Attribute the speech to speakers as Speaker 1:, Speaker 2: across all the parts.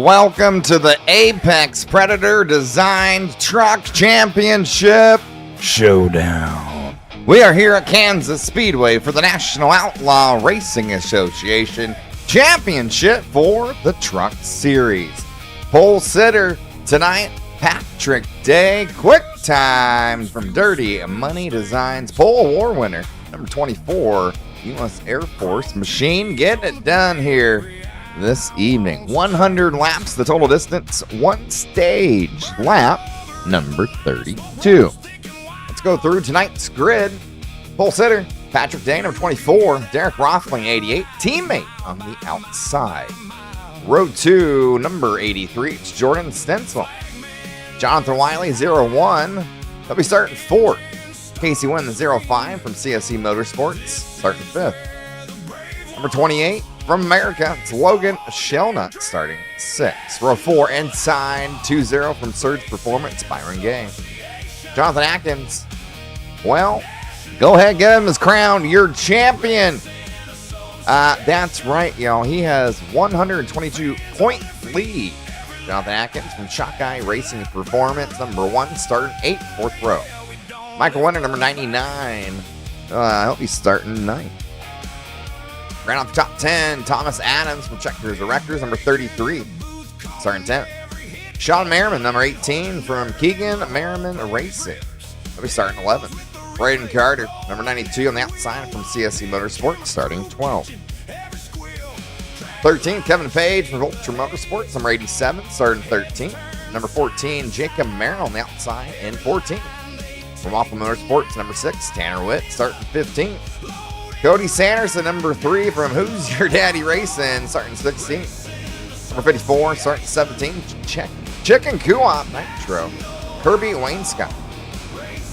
Speaker 1: Welcome to the Apex Predator Designed Truck Championship Showdown. We are here at Kansas Speedway for the National Outlaw Racing Association Championship for the Truck Series. Pole sitter tonight, Patrick Day. Quick time from Dirty Money Designs. Pole award winner, number 24, U.S. Air Force Machine. Getting it done here this evening. 100 laps, the total distance, one stage lap, number 32. Let's go through tonight's grid. Pole sitter, Patrick Day, number 24. Derek Rothling, 88. Teammate on the outside. Row 2, number 83. It's Jordan Stencil. Jonathan Wiley, 01. They'll be starting 4th. Casey Wynn, the 05 from CSE Motorsports, starting 5th. Number 28. From America, it's Logan Shellnut starting 6th. Row 4, inside 2-0 from Surge Performance, Byron Gay. Jonathan Atkins, well, go ahead, give him his crown, your champion. That's right, y'all. He has 122-point lead. Jonathan Atkins from Shockeye Racing Performance, number 1, starting 8th, 4th row. Michael Winter, number 99. He'll be starting 9th. Right off the top 10, Thomas Adams from Checkers Directors, number 33, starting 10th. Sean Merriman, number 18, from Keegan Merriman Racing. He'll be starting 11th. Braden Carter, number 92 on the outside from CSE Motorsports, starting 12th. 13th, Kevin Page from Vulture Motorsports, number 87, starting 13th. Number 14, Jacob Merrill on the outside in 14th. From Outlaw Motorsports, number 6, Tanner Witt, starting 15th. Cody Sanderson, number 3 from Who's Your Daddy Racing, starting 16th. Number 54, starting 17th, Chicken Co-op Nitro, Kirby Wainscott.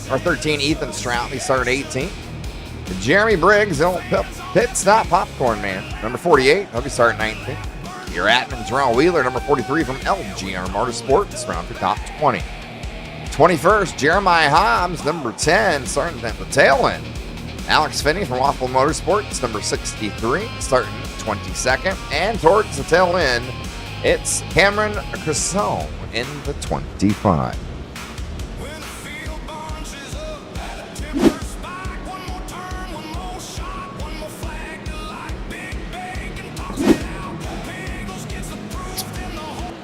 Speaker 1: Number 13, Ethan Strout, he started 18th. Jeremy Briggs, Pit Stop Popcorn Man, number 48, he'll be starting 19th. Your Atman Terrell Wheeler, number 43 from LGR Motorsports, round to top 20. 21st, Jeremiah Hobbs, number 10, starting at the tail end. Alex Finney from Waffle Motorsports, number 63, starting 22nd. And towards the tail end, it's Cameron Crisson in the 25.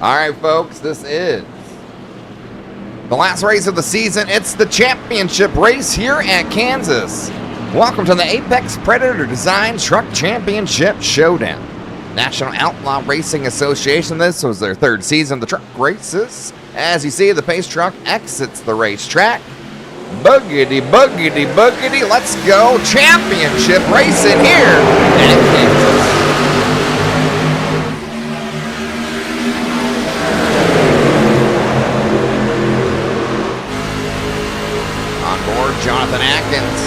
Speaker 1: All right, folks, this is the last race of the season. It's the championship race here at Kansas. Welcome to the Apex Predator Design Truck Championship Showdown. National Outlaw Racing Association. This was their 3rd season of the truck races. As you see, the pace truck exits the racetrack. Boogity, boogity, boogity. Let's go. Championship racing here at Kansas. On board, Jonathan Atkins.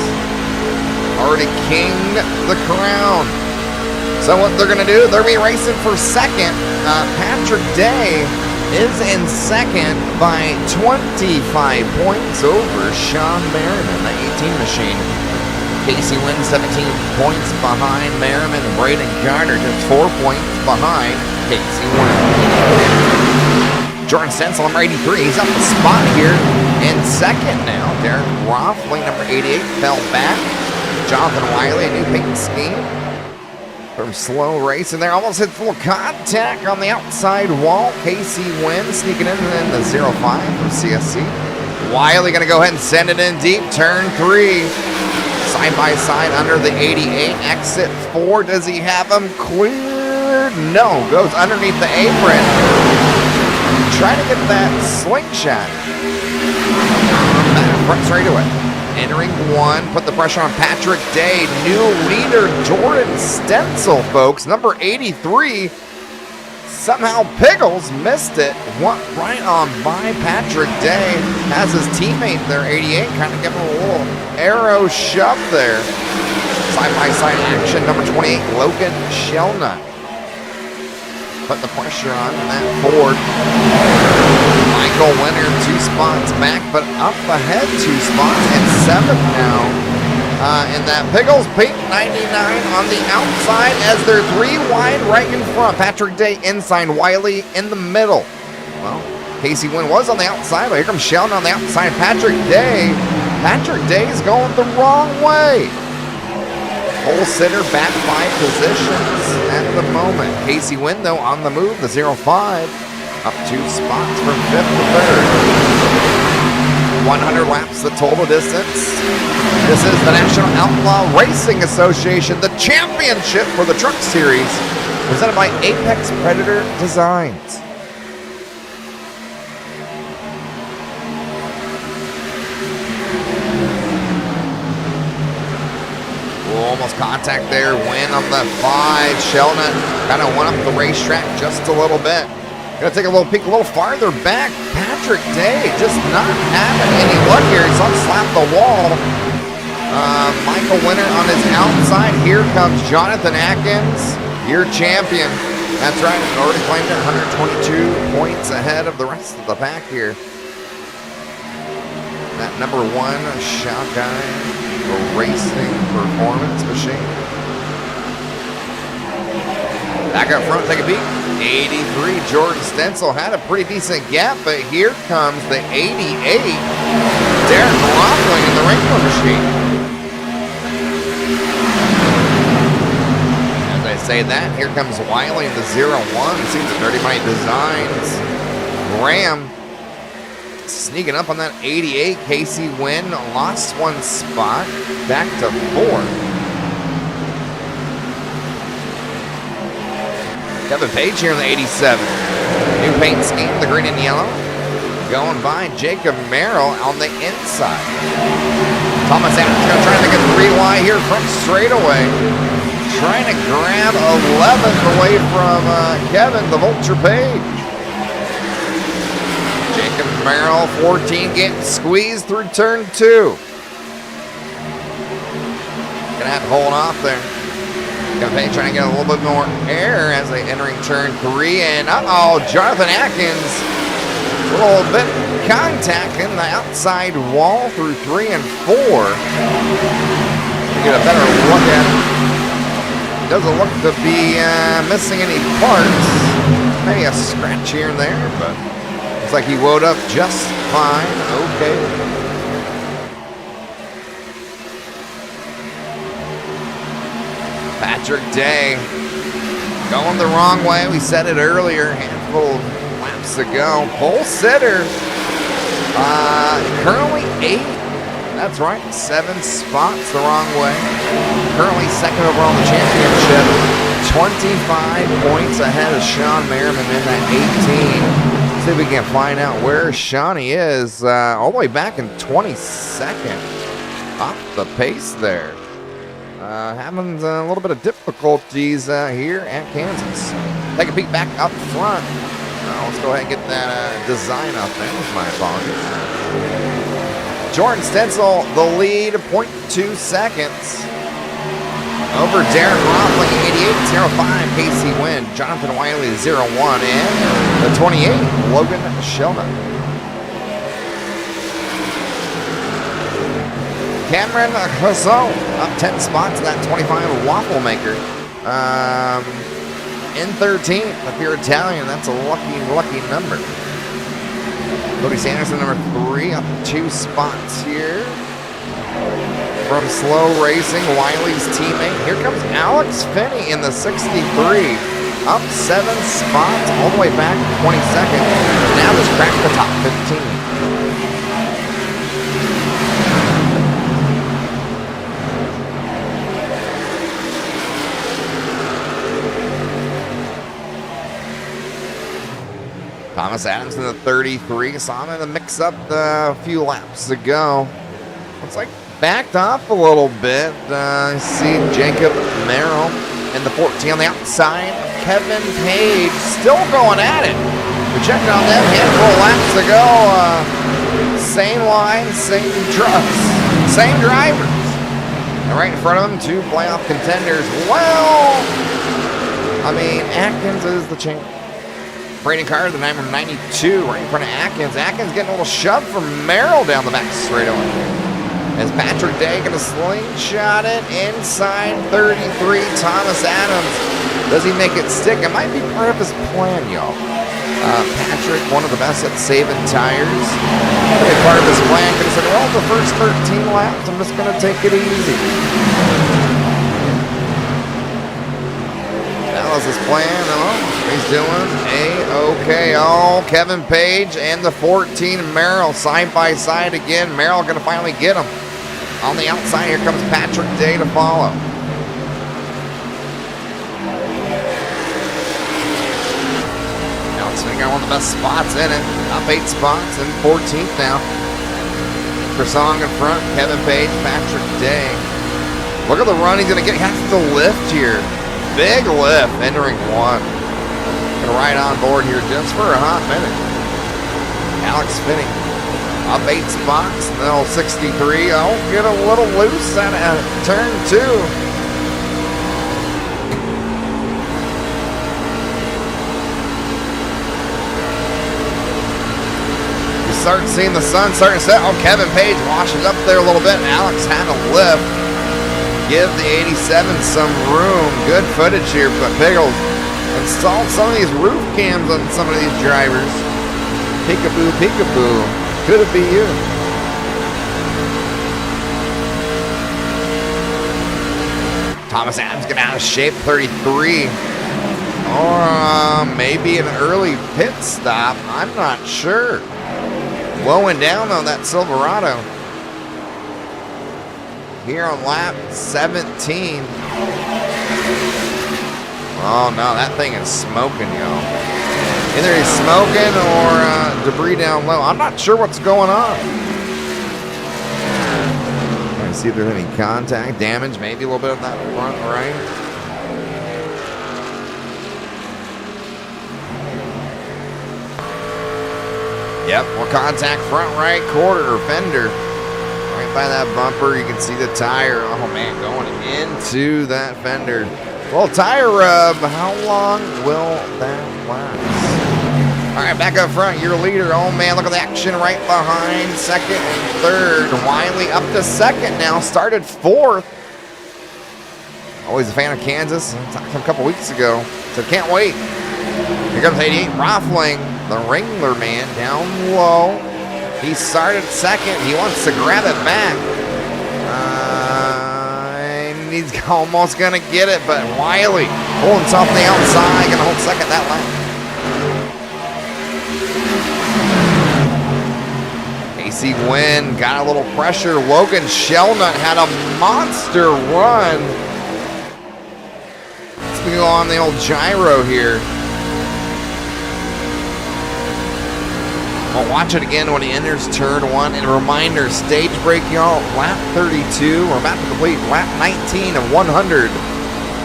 Speaker 1: Already kinged the crown. So what they're going to do, they're going to be racing for 2nd. Patrick Day is in 2nd by 25 points over Sean Merriman, the 18 machine. Casey Wynn 17 points behind Merriman. Braden Carter just 4 points behind Casey Wynn. Jordan Stencil, number 83, he's up the spot here in 2nd now. Derek Rothling, number 88, fell back. Jonathan Wiley, a new paint scheme from slow racing there. Almost hit full contact on the outside wall. Casey Wynn sneaking in the 05 from CSC. Wiley going to go ahead and send it in deep. Turn 3. Side by side under the 88. Exit 4. Does he have him cleared? No. Goes underneath the apron. Trying to get that slingshot. Front straight away. Entering 1, put the pressure on Patrick Day. New leader, Jordan Stencil, folks. Number 83. Somehow Pickles missed it. Went right on by Patrick Day. Has his teammate there, 88, kind of giving him a little arrow shove there. Side-by-side action, number 28, Logan Shellnut. Put the pressure on that Ford. Michael Winter 2 spots back, but up ahead 2 spots, and 7th now in that Pickles Pink 99 on the outside as they're 3 wide right in front. Patrick Day inside, Wiley in the middle. Well, Casey Wynn was on the outside, but here comes Sheldon on the outside. Patrick Day is going the wrong way. Pole sitter back 5 positions at the moment. Casey Wynn, though, on the move, the 0-5. Up 2 spots from 5th to 3rd. 100 laps the total distance. This is the National Outlaw Racing Association, the championship for the Truck Series, presented by Apex Predator Designs. Almost contact there. Win on the 5. Sheldon kind of went up the racetrack just a little bit. Gonna take a little peek a little farther back. Patrick Day just not having any luck here. He's on slap the wall. Michael Winter on his outside. Here comes Jonathan Atkins, your champion. That's right, already claimed it. 122 points ahead of the rest of the pack here. That number 1 Shotgun Racing Performance Machine. Back up front, take a peek. 83, Jordan Stencil had a pretty decent gap, but here comes the 88, Derek Rockling in the Rainbow Machine. As I say that, here comes Wiley in the 0-1. See the Dirty Money Designs. Graham sneaking up on that 88. Casey Wynn lost 1 spot, back to 4. Kevin Page here in the 87. New paint scheme, the green and yellow. Going by Jacob Merrill on the inside. Thomas Adams going to try to get 3 wide here from straightaway. Trying to grab 11th away from Kevin, the Vulture Page. Jacob Merrill, 14, getting squeezed through turn 2. Gonna have to hold off there. Page trying to get a little bit more air as they entering turn 3, and Jonathan Atkins, a little bit contact in the outside wall through 3 and 4. To get a better look at it. Doesn't look to be missing any parts. Maybe a scratch here and there, but looks like he wound up just fine. Okay. Patrick Day going the wrong way. We said it earlier, handful of laps ago. Pole sitter, currently 8. That's right, 7 spots the wrong way. Currently 2nd overall in the championship. 25 points ahead of Sean Merriman in that 18. See if we can find out where Shawnee is. All the way back in 22nd. Off the pace there. Having a little bit of difficulties here at Kansas. Take a peek back up front. Let's go ahead and get that design up there. My apologies. Jordan Stencil, the lead, 0.2 seconds. Over Darren Rothling, 88.05. Casey Wynn. Jonathan Wiley, 0-1. And the 28, Logan Sheldon. Cameron Husso up 10 spots in that 25 Waffle Maker. In 13th, if you're Italian, that's a lucky number. Cody Sanderson, number 3, up 2 spots here. From Slow Racing, Wiley's teammate. Here comes Alex Finney in the 63. Up 7 spots, all the way back to 22nd. Now just cracked the top 15. Thomas Adams in the 33. Saw him in the mix-up a few laps ago. Looks like backed off a little bit. See Jacob Merrill in the 14 on the outside. Kevin Page still going at it. We checked on them handful of laps ago. Same line, same trucks, same drivers. And right in front of them, 2 playoff contenders. Well, I mean, Atkins is the champ. Brandon Carter, the number 92, right in front of Atkins. Atkins getting a little shove from Merrill down the back straightaway. As Patrick Day gonna slingshot it inside 33, Thomas Adams. Does he make it stick? It might be part of his plan, y'all. Patrick, one of the best at saving tires. Maybe part of his plan. Could have said, well, the first 13 laps, I'm just gonna take it easy. That was his plan. Oh, he's doing A-okay. Oh, Kevin Page and the 14 Merrill side by side again. Merrill gonna finally get him. On the outside, here comes Patrick Day to follow. Now it's got one of the best spots in it. Up 8 spots and 14th now. Persong in front, Kevin Page, Patrick Day. Look at the run he's gonna get. He has to lift here. Big lift, entering 1. Gonna ride on board here just for a hot minute. Alex Finney. Up 8 spots, now 63. Oh, get a little loose at turn 2. You start seeing the sun starting to set. Oh, Kevin Page washes up there a little bit. Alex had a lift. Give the 87 some room. Good footage here, but Pickles installed some of these roof cams on some of these drivers. Peekaboo, peekaboo. Could it be you? Thomas Adams getting out of shape, 33. Or maybe an early pit stop. I'm not sure. Blowing down on that Silverado. Here on lap 17. Oh no, that thing is smoking, y'all. Either he's smoking or debris down low. I'm not sure what's going on. Trying to see if there's any contact damage. Maybe a little bit of that front right. Yep, more contact front right quarter fender. Right by that bumper, you can see the tire. Oh man, going into that fender. Well, tire rub. How long will that last? All right, back up front, your leader. Oh, man, look at the action right behind second and third. Wiley up to second now, started 4th. Always a fan of Kansas. Talked to him a couple weeks ago. So can't wait. Here comes 88, Rothling, the Wrangler man, down low. He started second. He wants to grab it back. And he's almost going to get it, but Wiley holding something outside, going to hold second that lap. AC Wynn got a little pressure. Logan Shelnut had a monster run. Let's go on the old gyro here. I'll watch it again when he enters turn 1. And a reminder, stage break, y'all, lap 32. We're about to complete lap 19 of 100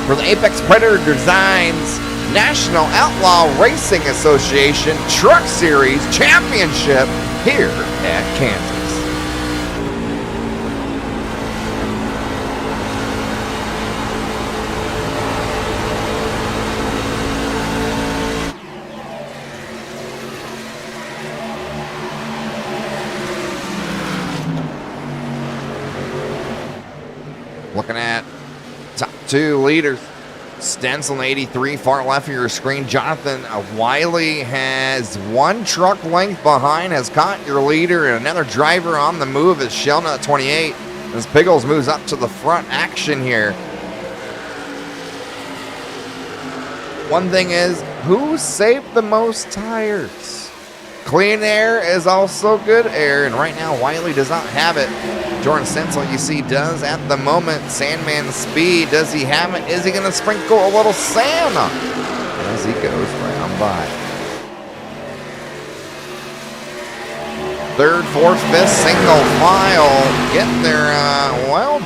Speaker 1: for the Apex Predator Designs National Outlaw Racing Association Truck Series Championship here at Kansas. Looking at top 2 leaders. Stenson 83, far left of your screen. Jonathan Wiley has 1 truck length behind, has caught your leader, and another driver on the move is Shelna at 28. As Pickles moves up to the front action here. One thing is, who saved the most tires? Clean air is also good air, and right now Wiley does not have it. Jordan Stenson, you see, does at the moment. Sandman speed, does he have it? Is he going to sprinkle a little sand on it as he goes round by? 3rd, 4th, 5th, single file. Get their,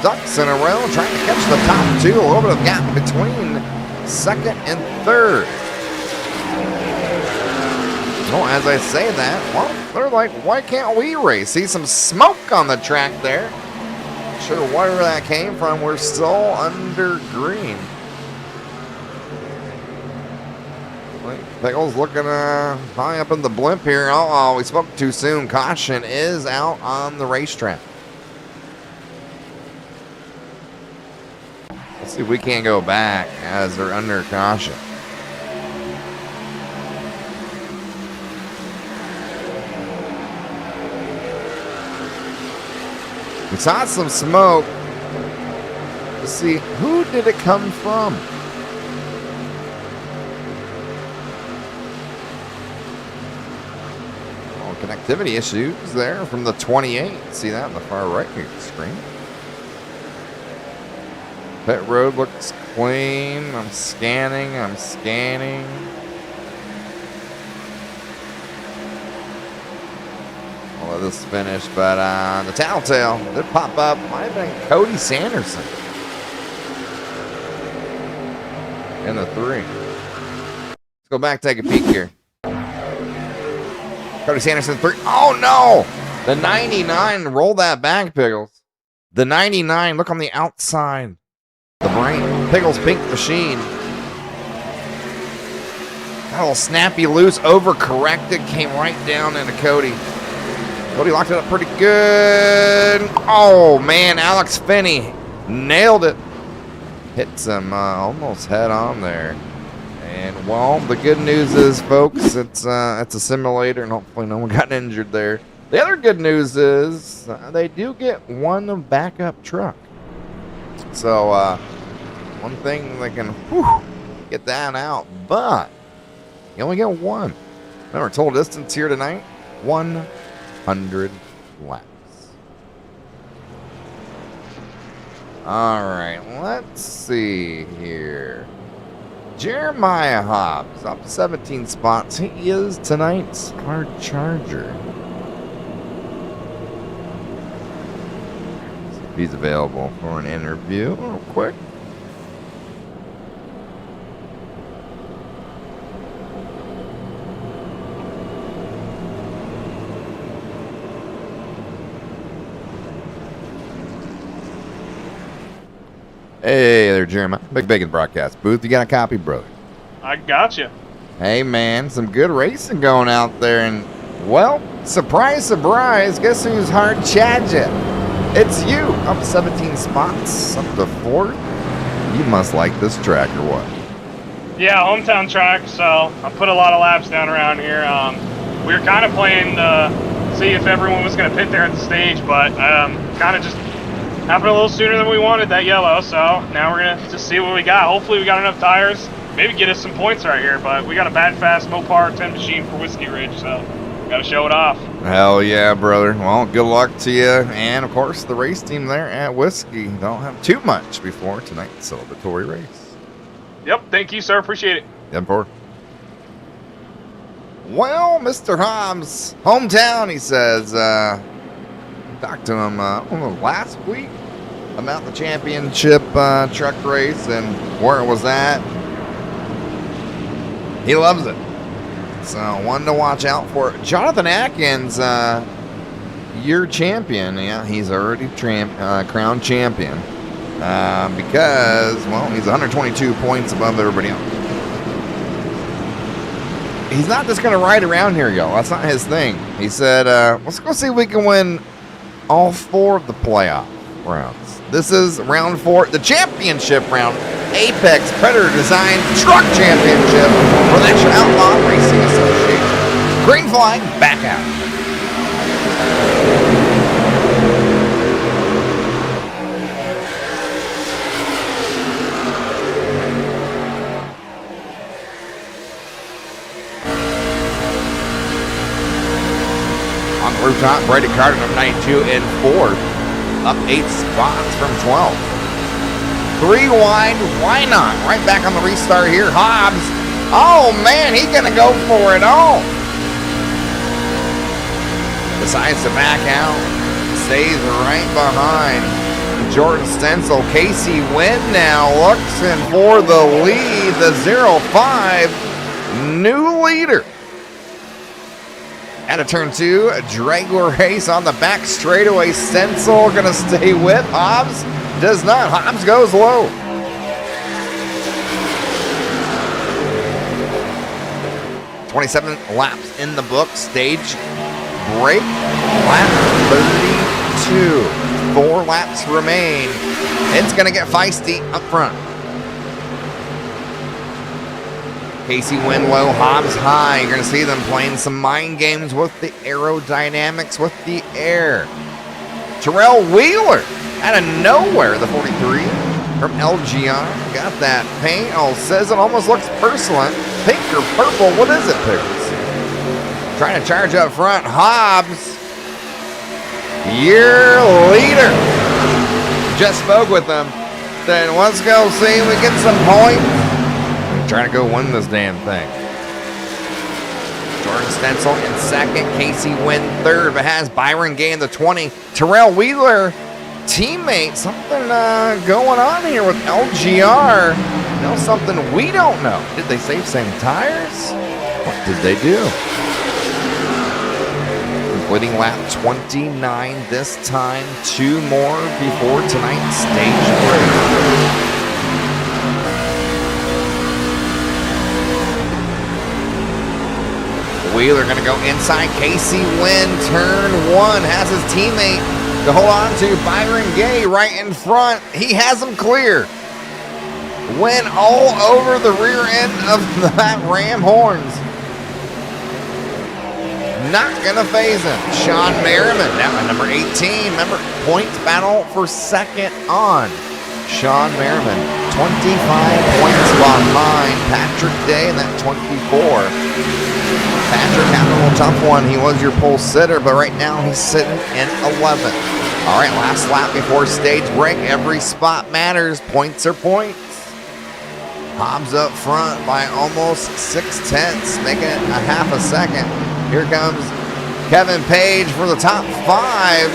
Speaker 1: ducks in a row, trying to catch the top 2. A little bit of gap between 2nd and 3rd. Well, as I say that, well, they're like, why can't we race? See some smoke on the track there. Not sure where that came from. We're still under green. Pickles looking high up in the blimp here. Oh, we spoke too soon. Caution is out on the racetrack. Let's see if we can't go back as they're under caution. We saw some smoke. Let's see, who did it come from? Oh, connectivity issues there from the 28. See that on the far right of the screen. Pit road looks clean. I'm scanning. I'll let this finish, but the Tattletale did pop up. Might have been Cody Sanderson in the 3. Let's go back, take a peek here. Cody Sanderson 3. Oh no! The 99. Roll that back, Pickles. The 99. Look on the outside. The brain. Pickles Pink Machine. Got a little snappy loose, overcorrected, came right down into Cody. Cody locked it up pretty good. Oh man, Alex Finney nailed it. Hits him almost head on there. And well, the good news is, folks, it's a simulator, and hopefully no one got injured there. The other good news is they do get one backup truck. So, one thing they can get that out, but you only get one. Remember, total distance here tonight, 100 laps. All right, let's see here. Jeremiah Hobbs up 17 spots. He is tonight's hard charger. He's available for an interview real quick. Hey there, Jeremiah. Big Bacon broadcast booth. You got a copy, brother?
Speaker 2: I got you.
Speaker 1: Hey, man. Some good racing going out there. And, well, surprise, surprise. Guess who's hard charging? It's you. Up 17 spots. Up to 4th. You must like this track or what?
Speaker 2: Yeah, hometown track. So I put a lot of laps down around here. We were kind of playing to see if everyone was going to pit there at the stage, but kind of just happened a little sooner than we wanted, that yellow. So now we're going to just see what we got. Hopefully we got enough tires. Maybe get us some points right here, but we got a bad, fast, Mopar 10 machine for Whiskey Ridge, so got to show it off.
Speaker 1: Hell yeah, brother. Well, good luck to you. And, of course, the race team there at Whiskey don't have too much before tonight's celebratory race.
Speaker 2: Yep, thank you, sir. Appreciate it.
Speaker 1: 10-4. Well, Mr. Hobbs, hometown, he says. Talked to him last week about the championship truck race and where it was at. He loves it. So, one to watch out for. Jonathan Atkins, your champion. Yeah, he's already crowned champion. Because, well, he's 122 points above everybody else. He's not just going to ride around here, y'all. That's not his thing. He said, let's go see if we can win all 4 of the playoff rounds. This is round 4, the championship round. Apex Predator Design Truck Championship for the National Outlaw Racing Association. Green flag, back out. On the rooftop, Brady Carter, number 92 in 4th. Up 8 spots from 12. 3 wide, why not? Right back on the restart here. Hobbs. Oh, man, he's going to go for it all. Decides to back out. Stays right behind Jordan Stencil. Casey Wynn now looks in for the lead. The 0-5 new leader. At a turn 2, a Dragler race on the back straightaway. Stencil going to stay with Hobbs. Does not. Hobbs goes low. "27 laps in the book. Stage break. Lap 32. 4 laps remain. It's going to get feisty up front. Casey Wynn low, Hobbs high. You're going to see them playing some mind games with the aerodynamics, with the air. Terrell Wheeler out of nowhere, the 43 from LGR. Got that paint. Oh, says it almost looks porcelain. Pink or purple. What is it, Pickles? Trying to charge up front. Hobbs, your leader. Just spoke with them. Then let's go see if we get some points. Trying to go win this damn thing. Jordan Stencil in second. Casey Wynn third, but has Byron Gay in the 20. Terrell Wheeler, teammate. Something going on here with LGR. You know, something we don't know. Did they save same tires? What did they do? Completing lap 29 this time. 2 more before tonight's stage break. Wheeler going to go inside. Casey Wynn, turn 1, has his teammate to hold on to. Byron Gay right in front. He has him clear. Wynn all over the rear end of that Ram horns. Not going to phase him. Sean Merriman, now at number 18. Remember, points battle for second on. Sean Merriman, 25 points behind Patrick Day in that 24. Patrick having a little tough one. He was your pole sitter, but right now he's sitting in 11th. All right, last lap before stage break. Every spot matters. Points are points. Hobbs up front by almost 6/10, making it a half a second. Here comes Kevin Page for the top 5.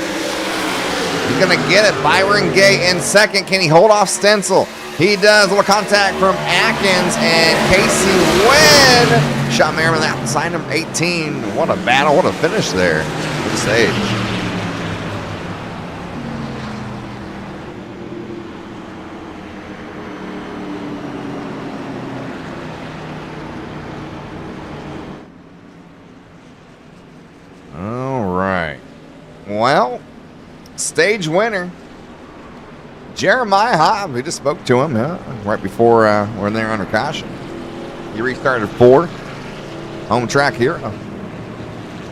Speaker 1: He's going to get it. Byron Gay in second. Can he hold off Stencil? He does. A little contact from Atkins and Casey Wynn. Shot Merriman outside him, 18. What a battle. What a finish there for the stage. All right. Well, stage winner, Jeremiah Hobbs. We just spoke to him right before we're there under caution. He restarted 4th. Home track hero.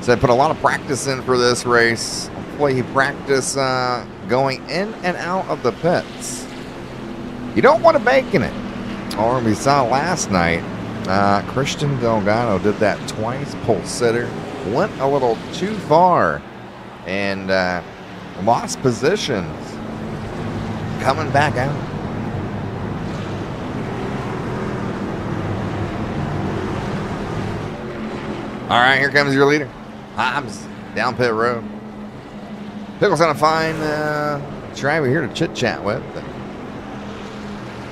Speaker 1: Said put a lot of practice in for this race. Hopefully he practiced going in and out of the pits. You don't want to bake in it. Or we saw last night, Christian Delgado did that twice. Pole sitter went a little too far and lost positions. Coming back out. All right, here comes your leader. Hobbs down pit road. Pickle's gonna find driver here to chit chat with.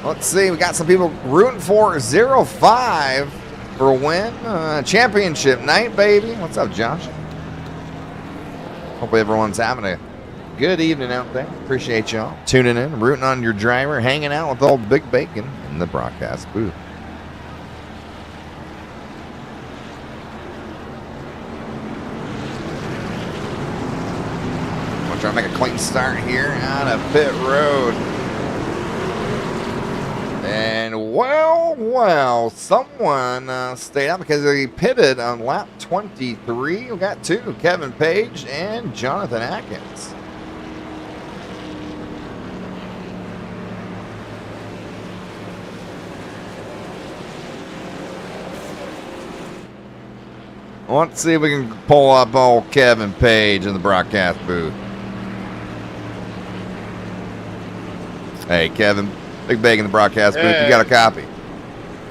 Speaker 1: Let's see, we got some people rooting for 05 for a win. Championship night, baby. What's up, Josh? Hopefully everyone's having a good evening out there. Appreciate y'all tuning in, rooting on your driver, hanging out with old Big Bacon in the broadcast booth. Trying to make a clean start here out of pit road. And well, someone stayed out because he pitted on lap 23. We got 2, Kevin Page and Jonathan Atkins. Let's see if we can pull up old Kevin Page in the broadcast booth. Hey, Kevin, Big Bag in the broadcast booth. You got a copy?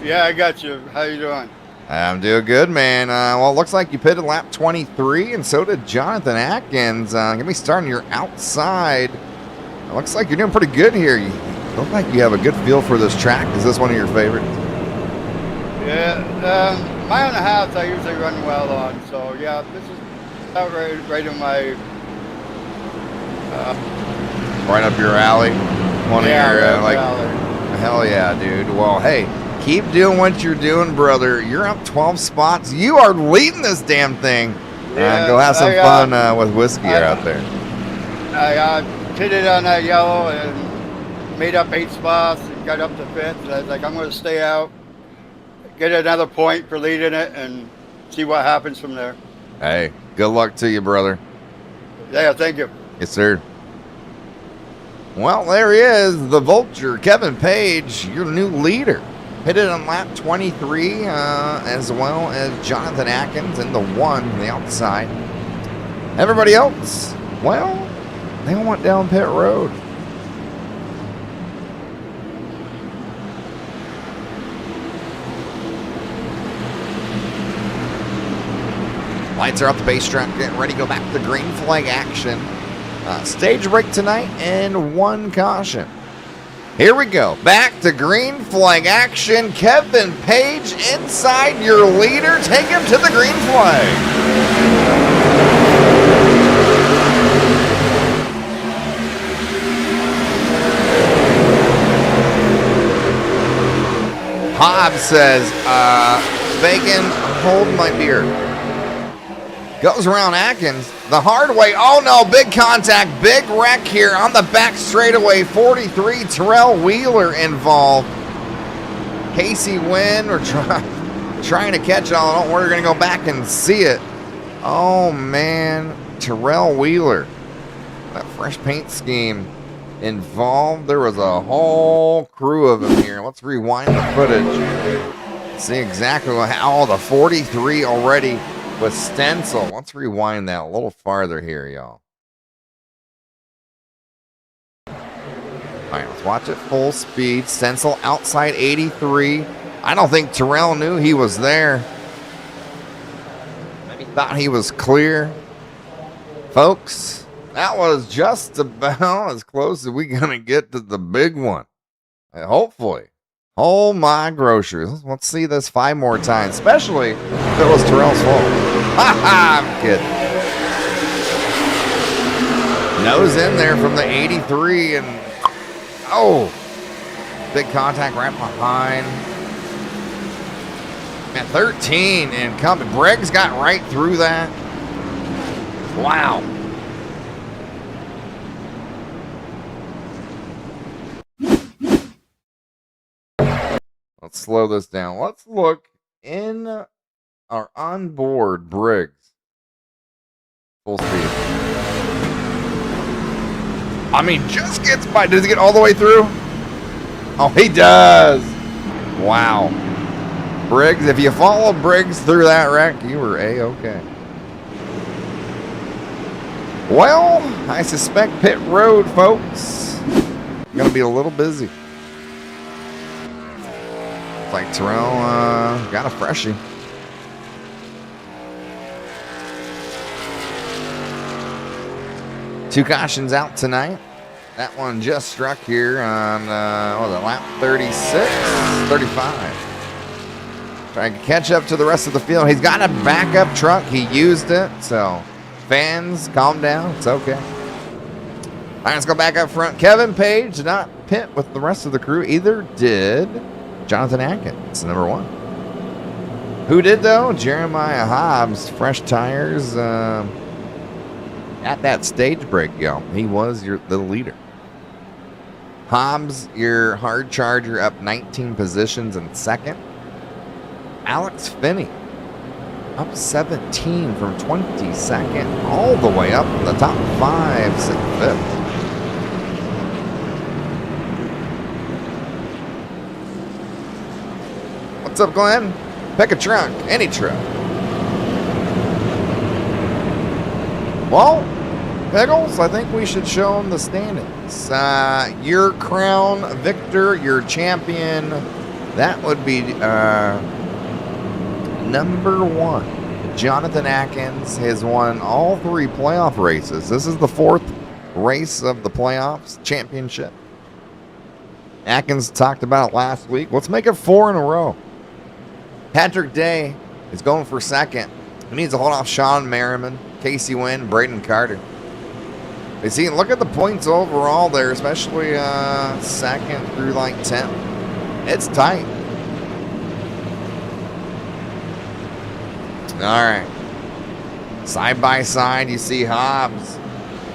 Speaker 3: Yeah, I got you. How you doing?
Speaker 1: I'm doing good, man. Well, it looks like you pitted lap 23, and so did Jonathan Atkins. Get me starting. You're outside. It looks like you're doing pretty good here. You look like you have a good feel for this track. Is this one of your favorites?
Speaker 3: Yeah, mile and a half I usually run well on. So, yeah, this is about right in my...
Speaker 1: right up your alley? One of your,
Speaker 3: alley.
Speaker 1: Hell yeah, dude. Well, hey, keep doing what you're doing, brother. You're up 12 spots. You are leading this damn thing. Go have some fun with whiskey out there.
Speaker 3: I got hit it on that yellow and made up 8 spots and got up to 5th. And I was like, I'm going to stay out, get another point for leading it, and see what happens from there.
Speaker 1: Hey, good luck to you, brother.
Speaker 3: Yeah, thank you.
Speaker 1: Yes, sir. Well, there he is, the Vulture, Kevin Page, your new leader. Hit it on lap 23, as well as Jonathan Atkins in the 1 on the outside. Everybody else, well, they went down pit road. Lights are off the base track, getting ready to go back to the green flag action. Stage break tonight and 1 caution. Here we go, back to green flag action. Kevin Page inside, your leader. Take him to the green flag. Hobbs says, Bacon, hold my beer. Goes around Atkins the hard way. Oh no, big contact, big wreck here on the back straightaway. 43, Terrell Wheeler involved. Casey Wynn, we're trying to catch it all. Don't worry, we're going to go back and see it. Oh man, Terrell Wheeler. That fresh paint scheme involved. There was a whole crew of them here. Let's rewind the footage. See exactly how the 43 already with Stencil. Let's rewind that a little farther here, y'all. All right, let's watch it full speed. Stencil outside 83. I don't think Terrell knew he was there. Maybe thought he was clear. Folks, that was just about as close as we're going to get to the big one. Hopefully. Oh my groceries. Let's see this 5 more times, especially if it was Terrell's fault. Ha ha, I'm kidding. Nose in there from the 83 and oh, big contact right behind. At 13 and coming. Briggs got right through that. Wow. Let's slow this down. Let's look in our onboard Briggs. Full speed. I mean, just gets by. Does he get all the way through? Oh, he does. Wow. Briggs, if you followed Briggs through that wreck, you were A-okay. Well, I suspect pit road, folks, going to be a little busy. Looks like Terrell got a freshie. Two cautions out tonight. That one just struck here on, what was it, lap 36, 35. Trying to catch up to the rest of the field. He's got a backup truck. He used it, so fans, calm down. It's okay. All right, let's go back up front. Kevin Page did not pit with the rest of the crew. Either did Jonathan Atkins, number 1. Who did, though? Jeremiah Hobbs, fresh tires at that stage break, yo. He was the leader. Hobbs, your hard charger, up 19 positions in second. Alex Finney, up 17 from 22nd, all the way up in the top 5, 5th. What's up, Glenn? Pick a truck, any truck. Well, Pickles, I think we should show them the standings. Your crown victor, your champion, that would be number 1. Jonathan Atkins has won all 3 playoff races. This is the 4th race of the playoffs championship. Atkins talked about it last week. Let's make it 4 in a row. Patrick Day is going for 2nd. He needs to hold off Sean Merriman, Casey Wynn, Braden Carter. You see, look at the points overall there, especially 2nd through like 10th. It's tight. All right. Side by side, you see Hobbs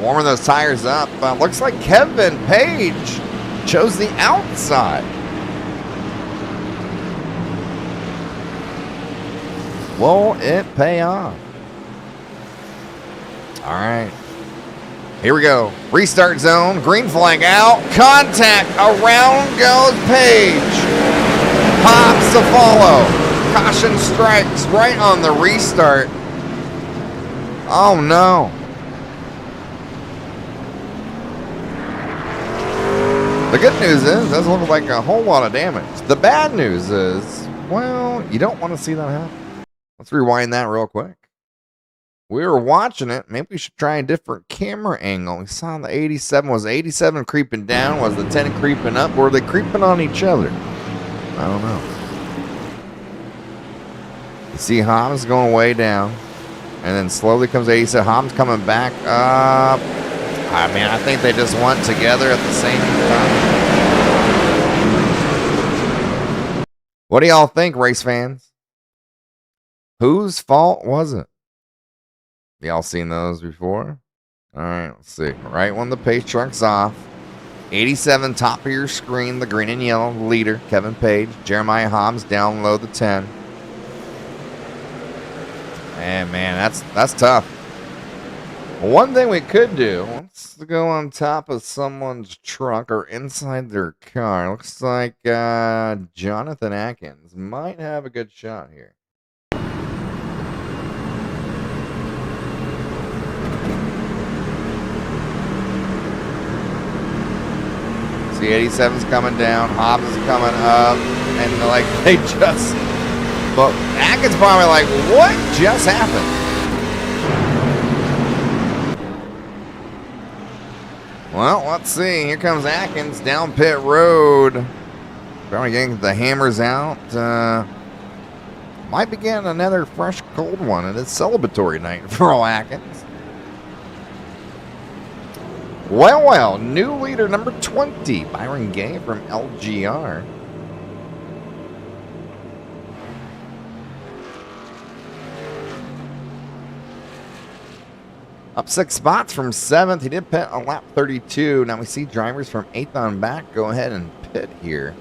Speaker 1: Warming those tires up. Looks like Kevin Page chose the outside. Will it pay off? All right. Here we go. Restart zone. Green flag out. Contact. Around goes Page. Hobbs to follow. Caution strikes right on the restart. Oh no. The good news is, it doesn't look like a whole lot of damage. The bad news is, well, you don't want to see that happen. Let's rewind that real quick. We were watching it. Maybe we should try a different camera angle. We saw the 87. Was the 87 creeping down? Was the 10 creeping up? Or were they creeping on each other? I don't know. You see Hobbs going way down. And then slowly comes 87. Hobbs coming back up. I mean, I think they just went together at the same time. What do y'all think, race fans? Whose fault was it? Y'all seen those before? All right, let's see. Right when the pace truck's off. 87, top of your screen, the green and yellow leader, Kevin Page. Jeremiah Hobbs down low, the 10. And man, that's tough. One thing we could do, let's go on top of someone's truck or inside their car. Looks like Jonathan Atkins might have a good shot here. See, 87's coming down, Hobbs is coming up, and like they just, but Atkins probably like, what just happened? Well, let's see. Here comes Atkins down pit road. Probably getting the hammers out. Might begin another fresh cold one, and it's celebratory night for all Atkins. Well, new leader number 20, Byron Gay from LGR. Up 6 spots from 7th. He did pit on lap 32. Now we see drivers from 8th on back go ahead and pit here.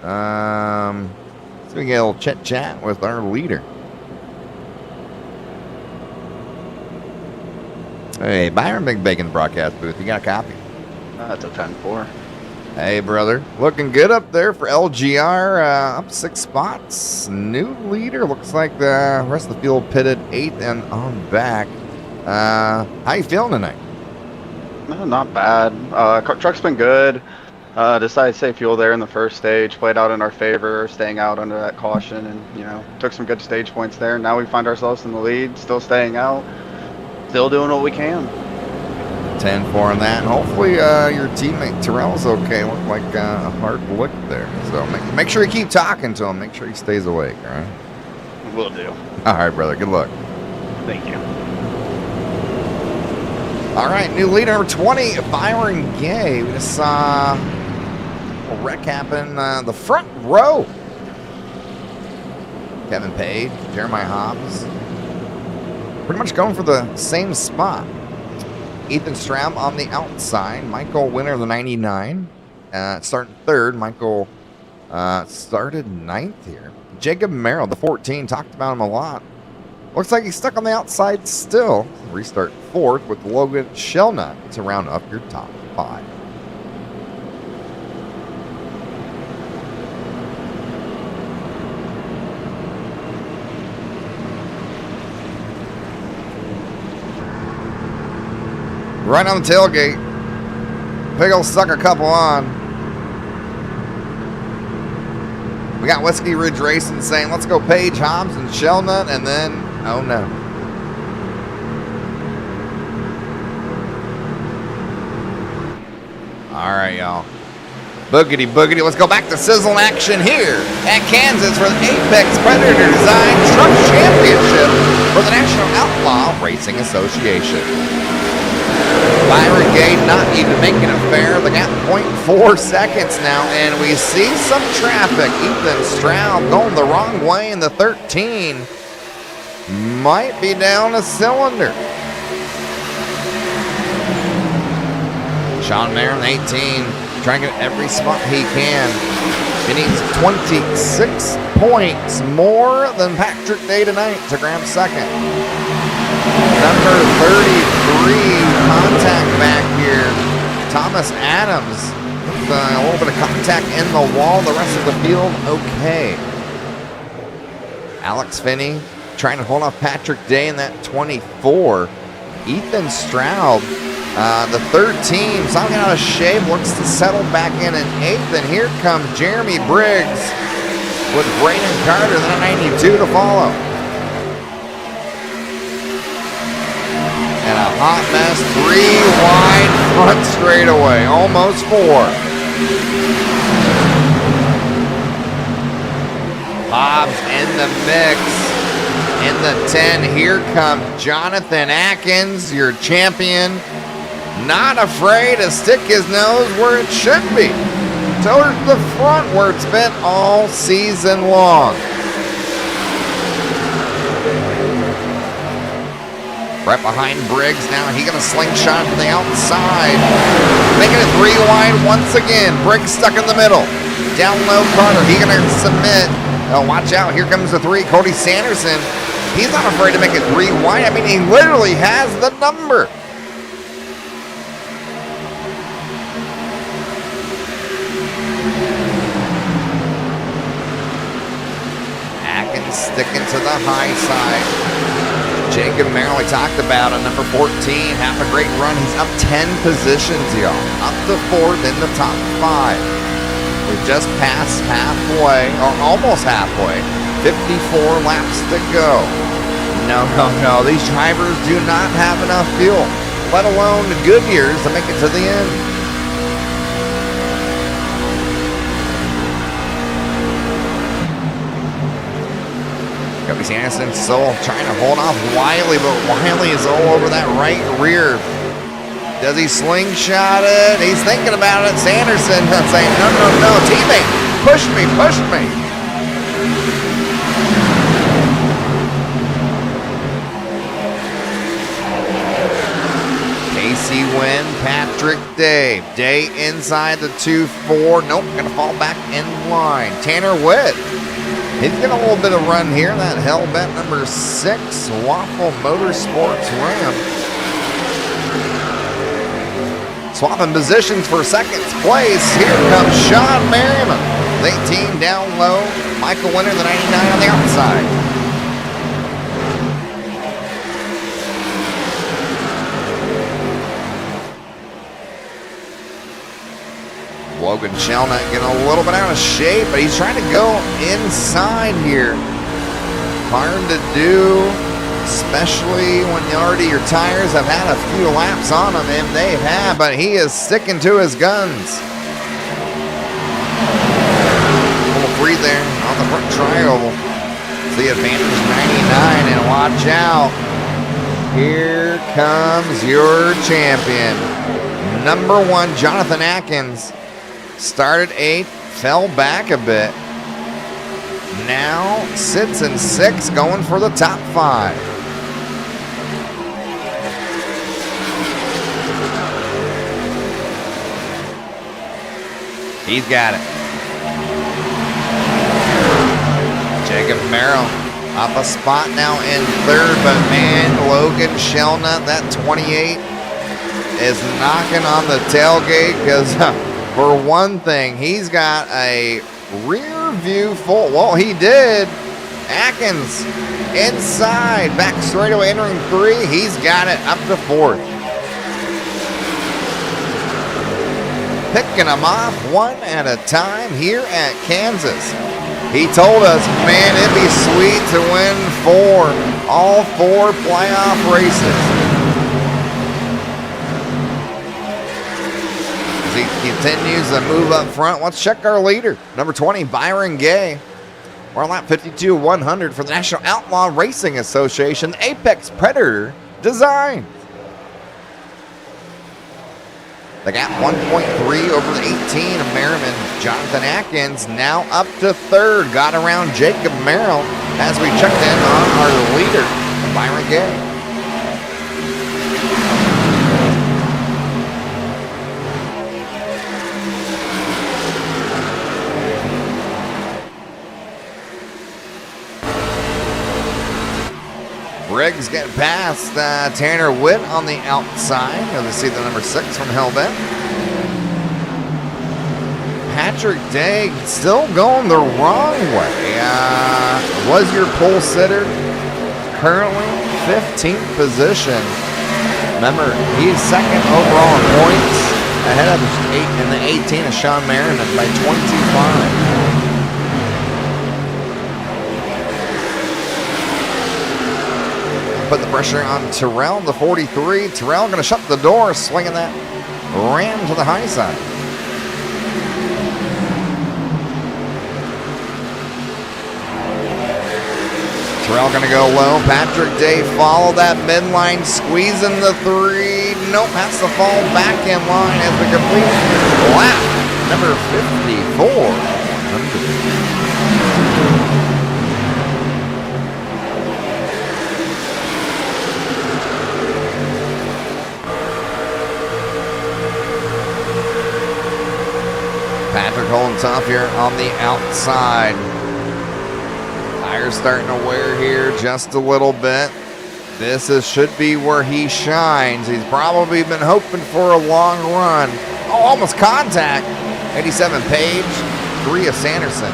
Speaker 1: So we get a little chit chat with our leader. Hey, Byron Big Bacon broadcast booth. You got a copy?
Speaker 4: That's a 10-4.
Speaker 1: Hey, brother. Looking good up there for LGR. Up 6 spots. New leader. Looks like the rest of the field pitted 8th and on back. How you feeling tonight?
Speaker 4: No, not bad. Truck's been good. Decided to save fuel there in the first stage. Played out in our favor, staying out under that caution, and took some good stage points there. Now we find ourselves in the lead, still staying out, still doing what we can.
Speaker 1: 10-4 on that, and hopefully your teammate Terrell's okay. Looked like a hard lick there, so make sure you keep talking to him. Make sure he stays awake. All right.
Speaker 4: Will do.
Speaker 1: All right, brother. Good luck.
Speaker 4: Thank you.
Speaker 1: All right, new leader number 20, Byron Gay. We just saw a wreck happen the front row. Kevin Page, Jeremiah Hobbs. Pretty much going for the same spot. Ethan Straub on the outside. Michael Winner, the 99. Starting 3rd. Michael started 9th here. Jacob Merrill, the 14. Talked about him a lot. Looks like he's stuck on the outside still. Restart 4th with Logan Shellnut to round up your top 5. Right on the tailgate. Pickle stuck a couple on. We got Whiskey Ridge Racing saying, let's go Page, Hobbs, and Shellnut, and then, oh no. All right, y'all. Boogity, boogity. Let's go back to sizzling action here at Kansas for the Apex Predator Design Truck Championship for the National Outlaw Racing Association. Byron Gay not even making it fair. They got 0.4 seconds now, and we see some traffic. Ethan Straub going the wrong way in the 13. Might be down a cylinder. Sean Marin, 18, trying to get every spot he can. He needs 26 points more than Patrick Day tonight to grab second. Number 33, contact back here. Thomas Adams, with a little bit of contact in the wall. The rest of the field, okay. Alex Finney trying to hold off Patrick Day in that 24. Ethan Stroud, the third team, something out of shape, looks to settle back in 8th. And here comes Jeremy Briggs with Brayden Carter, then a 92 to follow. And a hot mess, 3 wide front straightaway, almost 4. Hobbs in the mix. In the 10, here comes Jonathan Atkins, your champion. Not afraid to stick his nose where it should be. Towards the front where it's been all season long. Right behind Briggs now. He gonna slingshot to the outside. Making it 3 wide once again. Briggs stuck in the middle. Down low Carter. He gonna submit. Oh, watch out. Here comes the 3. Cody Sanderson. He's not afraid to make it 3 wide. I mean, he literally has the number. Atkins sticking to the high side. Jacob Merrill, we talked about on number 14. Half a great run. He's up 10 positions, y'all. Up to 4th in the top 5. We've just passed halfway, or almost halfway. 54 laps to go. No. These drivers do not have enough fuel, let alone the Goodyears, to make it to the end. Cody Sanderson still trying to hold off Wiley, but Wiley is all over that right rear. Does he slingshot it? He's thinking about it. Sanderson saying, no, teammate, push me. Casey Wynn, Patrick Day. Day inside the 2-4. Nope, gonna fall back in line. Tanner Witt. He's getting a little bit of run here. That Hellbent number 6 Waffle Motorsports Ram. Swapping positions for second place. Here comes Sean Merriman. 18 down low. Michael Winter, the 99 on the outside. Logan Shelnut getting a little bit out of shape, but he's trying to go inside here. Hard to do, especially when your tires have had a few laps on them, and they have, but he is sticking to his guns. A little free there on the front trioval. The advantage 99, and watch out. Here comes your champion. Number 1, Jonathan Atkins. Started 8th, fell back a bit. Now sits in 6th, going for the top 5. He's got it. Jacob Merrill up a spot now in 3rd, but man, Logan Shelnut, that 28, is knocking on the tailgate because for one thing, he's got a rear view full. Well, he did. Atkins inside, back straightaway entering 3. He's got it up to 4th. Picking them off one at a time here at Kansas. He told us, man, it'd be sweet to win all 4 playoff races. He continues to move up front. Let's check our leader. Number 20, Byron Gay. We're on lap 52-100 for the National Outlaw Racing Association, Apex Predator Design. The gap 1.3 over the 18 of Merriman. Jonathan Atkins now up to 3rd. Got around Jacob Merrill as we checked in on our leader, Byron Gay. Briggs getting past Tanner Witt on the outside. You'll see the number 6 from Hellbent. Patrick Day still going the wrong way. Was your pole sitter. Currently 15th position. Remember, he's second overall in points. Ahead of in the 18 of Sean Merriman by 25. Put the pressure on Terrell, the 43. Terrell going to shut the door, swinging that ram to the high side. Terrell going to go low. Patrick Day follow that midline, squeezing the 3. Nope, has to fall back in line as we complete lap number 54. Patrick holding tough here on the outside. Tires starting to wear here just a little bit. This should be where he shines. He's probably been hoping for a long run. Oh, almost contact. 87 Page, 3 of Sanderson.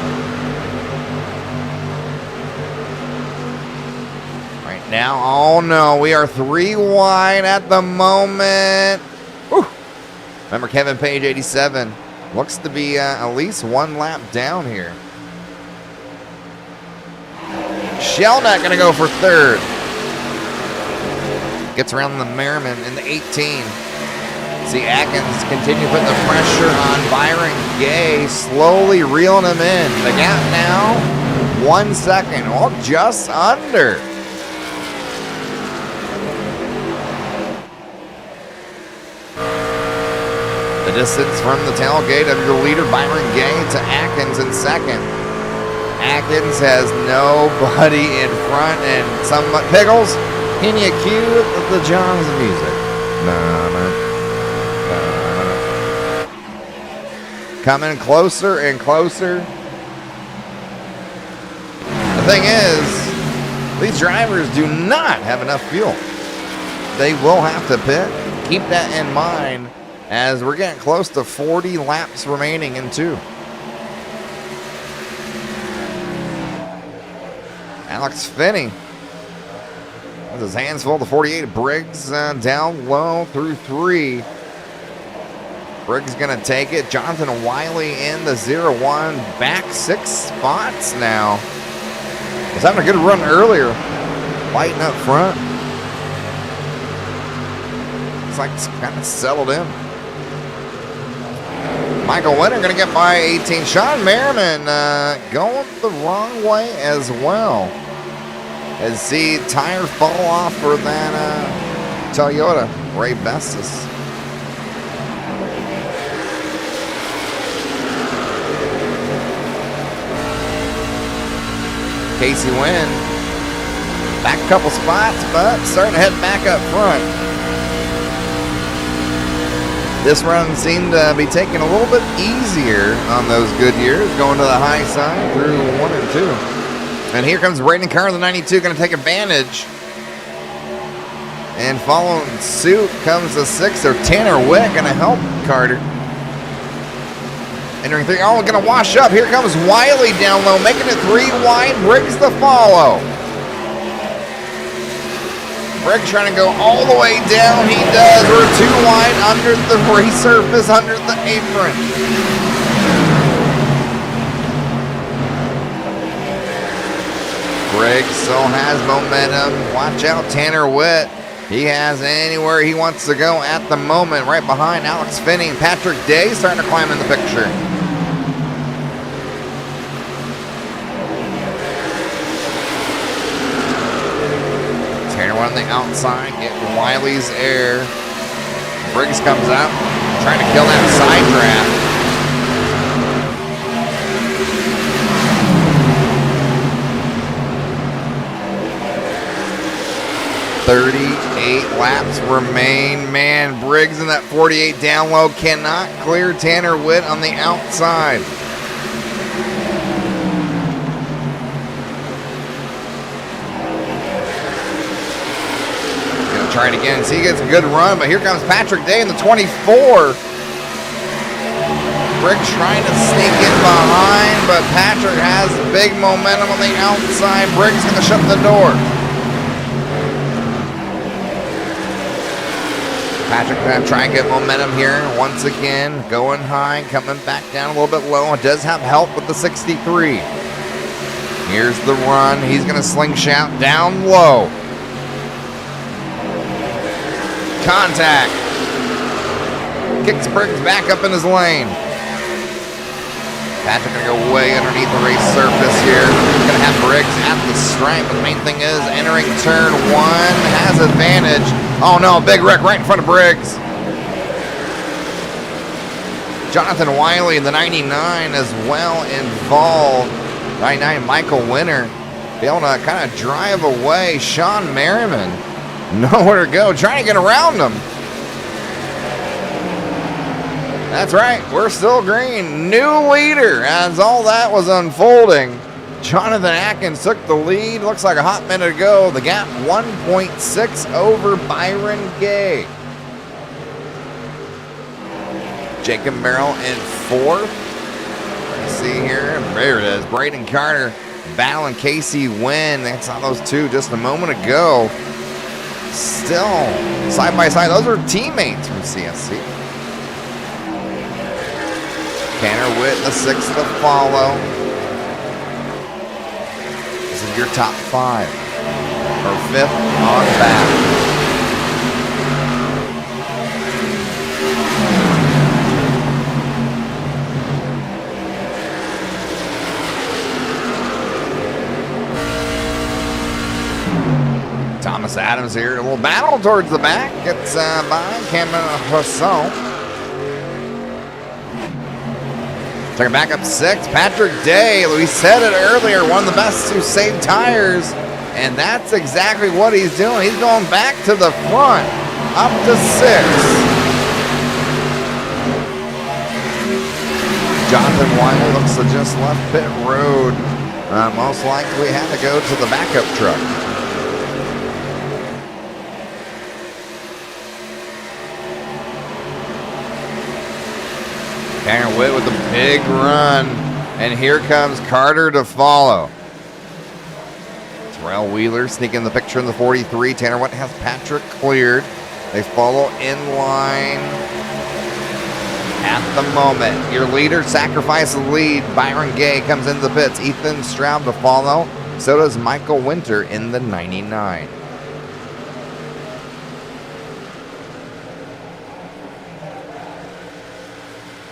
Speaker 1: Right now, oh no, we are 3 wide at the moment. Whew. Remember Kevin Page, 87. Looks to be at least 1 lap down here. Shelnut going to go for 3rd. Gets around the Merriman in the 18. See Atkins continue putting the pressure on Byron Gay, slowly reeling him in. The gap now, 1 second, oh, just under. The distance from the tailgate of your leader, Byron Gay, to Atkins in second. Atkins has nobody in front, and some Pickles, can you cue the Johns music? No. Coming closer and closer. The thing is, these drivers do not have enough fuel. They will have to pit. Keep that in mind as we're getting close to 40 laps remaining in 2. Alex Finney with his hands full. The 48 Briggs down low through 3. Briggs going to take it. Jonathan Wiley in the 0-1. Back 6 spots now. Was having a good run earlier. Lighting up front. Looks like it's kind of settled in. Michael Winter going to get by 18. Sean Merriman going the wrong way as well. As see tire fall off for that Toyota, Ray Bestis. Casey Wynn back a couple spots, but starting to head back up front. This run seemed to be taking a little bit easier on those good years, going to the high side through 1 and 2. And here comes Braden Carr, the 92, going to take advantage. And following suit comes the 6er, Tanner Witt, going to help Carter. Entering 3, oh, going to wash up. Here comes Wiley down low, making it 3 wide. Briggs the follow. Briggs trying to go all the way down. He does. We're 2 wide under the resurface, under the apron. Briggs still has momentum. Watch out, Tanner Witt. He has anywhere he wants to go at the moment. Right behind Alex Finney. Patrick Day starting to climb in the picture. Tanner on the outside, getting Wiley's air. Briggs comes out, trying to kill that side draft. 38 laps remain. Man, Briggs in that 48 down low cannot clear Tanner Witt on the outside. try it again. See, he gets a good run, but here comes Patrick Day in the 24. Briggs trying to sneak in behind, but Patrick has big momentum on the outside. Briggs going to shut the door. Patrick going to try and get momentum here once again. Going high, coming back down a little bit low. It does have help with the 63. Here's the run. He's going to slingshot down low. Contact. Kicks Briggs back up in his lane. Patrick going to go way underneath the race surface here. Going to have Briggs at the stripe, but the main thing is entering turn 1 has advantage. Oh no, big wreck right in front of Briggs. Jonathan Wiley in the 99 as well involved. 99 Michael Winter be able to kind of drive away. Sean Merriman nowhere to go, trying to get around him. That's right, we're still green. New leader as all that was unfolding. Jonathan Atkins took the lead. Looks like a hot minute ago. The gap 1.6 over Byron Gay. Jacob Merrill in 4th. Let's see here. There it is. Braden Carter battling Casey Wynn. That's on those two just a moment ago. Still side by side. Those are teammates from CSC. Tanner Witt, the 6th to follow. This is your top 5. Or 5th on back. Thomas Adams here. A little battle towards the back. Gets by Cameron Hassan. Taking back up 6, Patrick Day. We said it earlier, one of the best to save tires, and that's exactly what he's doing. He's going back to the front, up to 6. Jonathan Wiley looks to just left pit road. Most likely had to go to the backup truck. Tanner Witt with a big run, and here comes Carter to follow. Terrell Wheeler sneaking in the picture in the 43. Tanner Witt has Patrick cleared. They follow in line at the moment. Your leader sacrifices the lead. Byron Gay comes into the pits. Ethan Straub to follow. So does Michael Winter in the 99.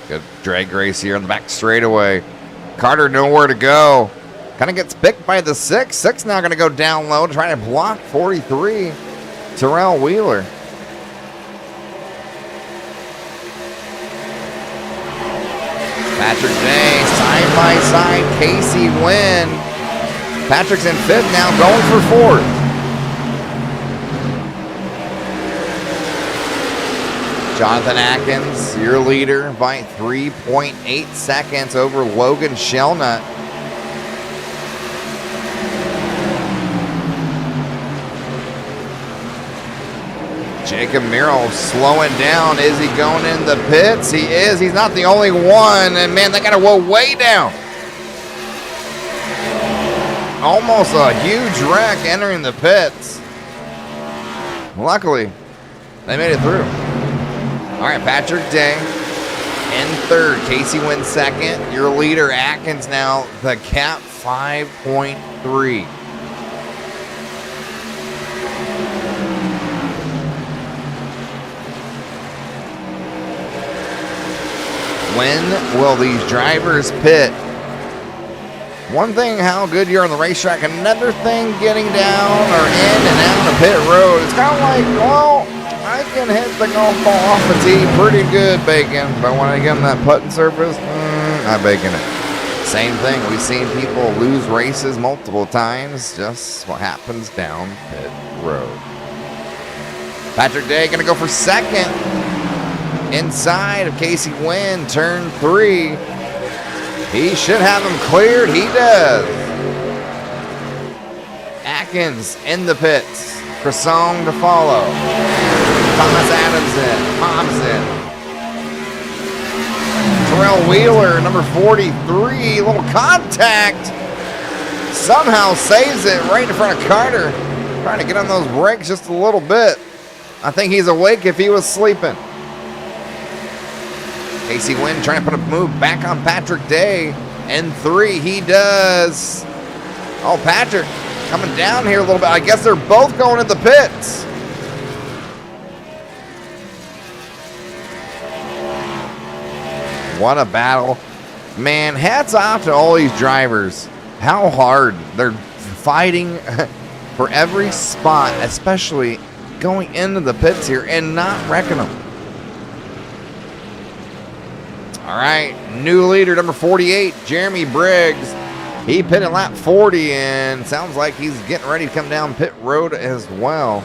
Speaker 1: Good drag race here on the back straightaway. Carter nowhere to go. Kind of gets picked by the 6. 6 now going to go down low to try to block 43. Terrell Wheeler. Patrick Day, side by side. Casey Wynn. Patrick's in 5th now, going for 4th. Jonathan Atkins, your leader, by 3.8 seconds over Logan Shelnut. Jacob Merrill slowing down. Is he going in the pits? He is. He's not the only one. And man, they got to go way down. Almost a huge wreck entering the pits. Luckily, they made it through. All right, Patrick Day in 3rd. Casey Wynn 2nd. Your leader, Atkins, now the cap 5.3. When will these drivers pit? One thing, how good you're on the racetrack. Another thing, getting down or in and out of pit road. It's kind of like, well, I can hit the golf ball off the tee pretty good, Bacon. But when I get on that putting surface, I'm baking it. Same thing. We've seen people lose races multiple times. Just what happens down pit road. Patrick Day going to go for 2nd. Inside of Casey Wynn, turn 3. He should have him cleared. He does. Atkins in the pits. Croissant to follow. Thomas Adams in. Hobbs in. Terrell Wheeler, number 43. Little contact. Somehow saves it right in front of Carter. Trying to get on those brakes just a little bit. I think he's awake if he was sleeping. Casey Wynn trying to put a move back on Patrick Day. And 3, he does. Oh, Patrick coming down here a little bit. I guess they're both going to the pits. What a battle. Man, hats off to all these drivers. How hard they're fighting for every spot, especially going into the pits here and not wrecking them. All right, new leader, number 48, Jeremy Briggs. He pitted lap 40, and sounds like he's getting ready to come down pit road as well.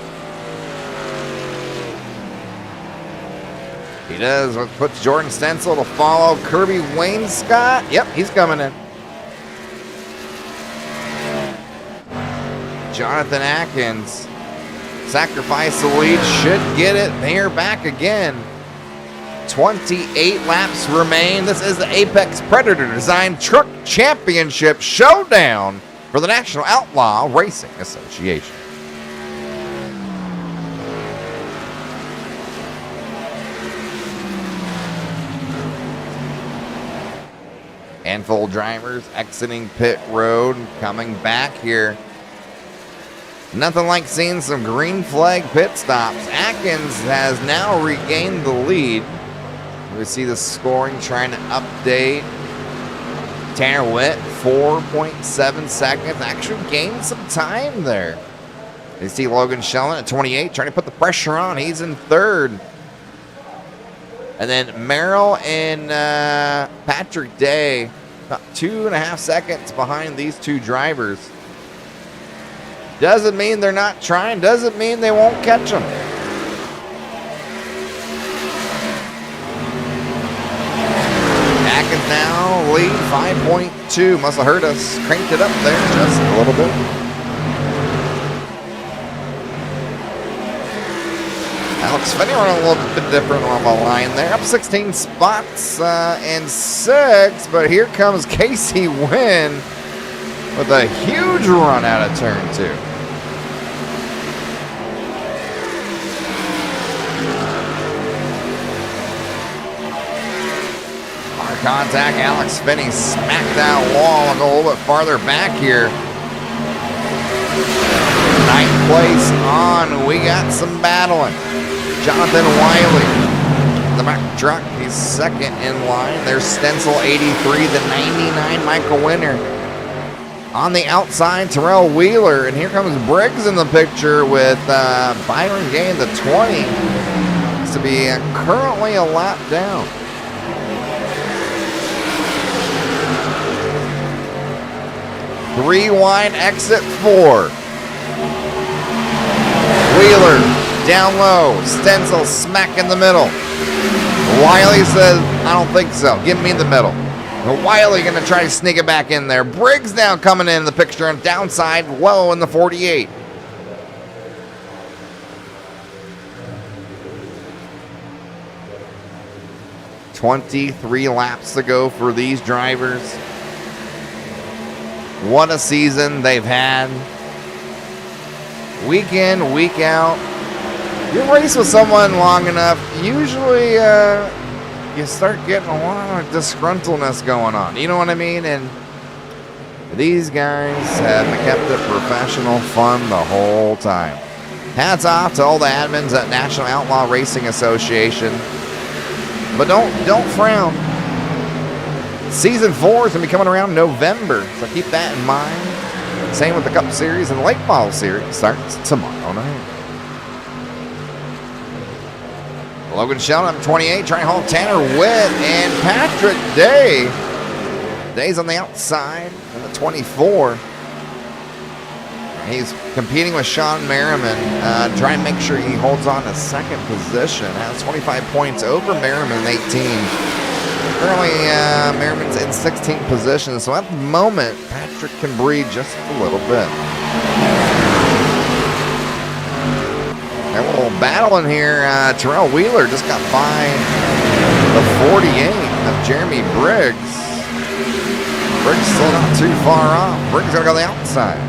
Speaker 1: He does, what puts Jordan Stencil to follow. Kirby Wainscott, yep, he's coming in. Jonathan Atkins, sacrifice the lead, should get it here back again. 28 laps remain. This is the Apex Predator Design Truck Championship Showdown for the National Outlaw Racing Association. Handful drivers exiting pit road, coming back here. Nothing like seeing some green flag pit stops. Atkins has now regained the lead. We see the scoring trying to update. Tanner Witt, 4.7 seconds. Actually gained some time there. You see Logan Sheldon at 28, trying to put the pressure on. He's in 3rd. And then Merrill and Patrick Day, about 2.5 seconds behind these two drivers. Doesn't mean they're not trying. Doesn't mean they won't catch them. Atkins now lead 5.2. Must have hurt us. Cranked it up there just a little bit. Alex Finney running a little bit different on the line there. Up 16 spots and 6. But here comes Casey Wynn with a huge run out of turn 2. Contact. Alex Finney smacked that wall and go a little bit farther back here. 9th place on. We got some battling. Jonathan Wiley, the Mack truck, he's 2nd in line. There's Stencil 83, the 99 Michael Winner. On the outside, Terrell Wheeler, and here comes Briggs in the picture with Byron Gay, the 20. Looks to be currently a lap down. Three wide exit 4. Wheeler down low. Stencil smack in the middle. Wiley says, I don't think so. Give me the middle. But Wiley going to try to sneak it back in there. Briggs now coming in the picture on downside low in the 48. "23 laps to go for these drivers. What a season they've had. Week in, week out. You race with someone long enough, usually you start getting a lot of disgruntledness going on. You know what I mean? And these guys have kept it professional fun the whole time. Hats off to all the admins at National Outlaw Racing Association. But don't frown. Season 4 is going to be coming around November, so keep that in mind. Same with the Cup Series and the Late Model Series starts tomorrow night. Logan Sheldon, 28, trying to hold Tanner Witt and Patrick Day. Day's on the outside in the 24. He's competing with Sean Merriman, trying to make sure he holds on to 2nd position. Has 25 points over Merriman, 18. Currently, Merriman's in 16th position, so at the moment, Patrick can breathe just a little bit. a little battle in here. Terrell Wheeler just got by the 48 of Jeremy Briggs. Briggs still not too far off. Briggs gonna go the outside.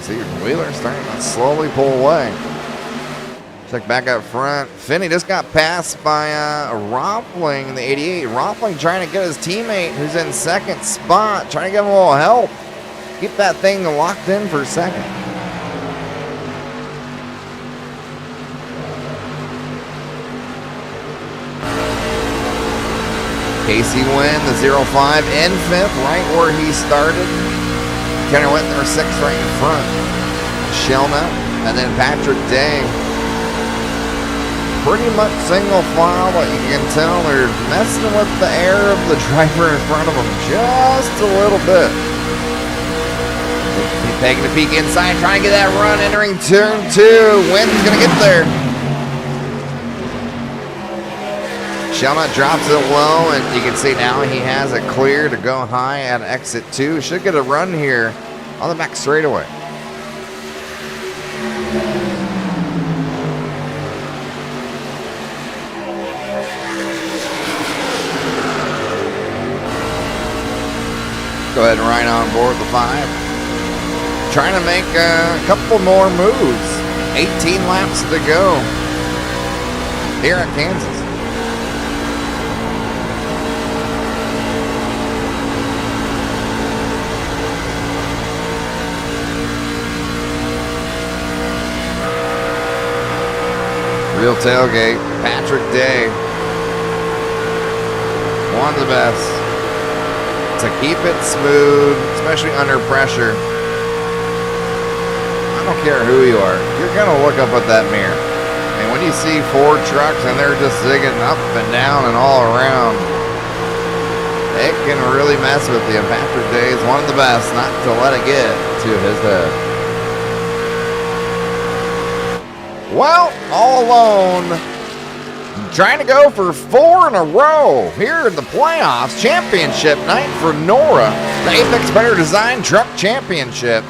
Speaker 1: See Wheeler starting to slowly pull away. Check back up front. Finney just got passed by Rompling, the 88. Rompling trying to get his teammate who's in second spot, trying to give him a little help. Keep that thing locked in for second. Casey Wynn, the 05 in fifth, right where he started. Kenner Whitner, sixth right in front. Shelna, and then Patrick Day. Pretty much single file, but you can tell they're messing with the air of the driver in front of them just a little bit. Taking a peek inside, trying to get that run, entering turn 2. Wynn's gonna get there. Shelnut drops it low, and you can see now he has it clear to go high at exit 2. Should get a run here on the back straightaway. Go ahead and ride on board the 5. Trying to make a couple more moves. 18 laps to go here at Kansas. Real tailgate, Patrick Day. One of the best to keep it smooth, especially under pressure. I don't care who you are, you're gonna look up at that mirror. And when you see 4 trucks and they're just zigging up and down and all around, it can really mess with you. Patrick Day is one of the best not to let it get to his head. Well, all alone, trying to go for 4 in a row here in the playoffs. Championship night for Nora, the Apex Better Design Truck Championship.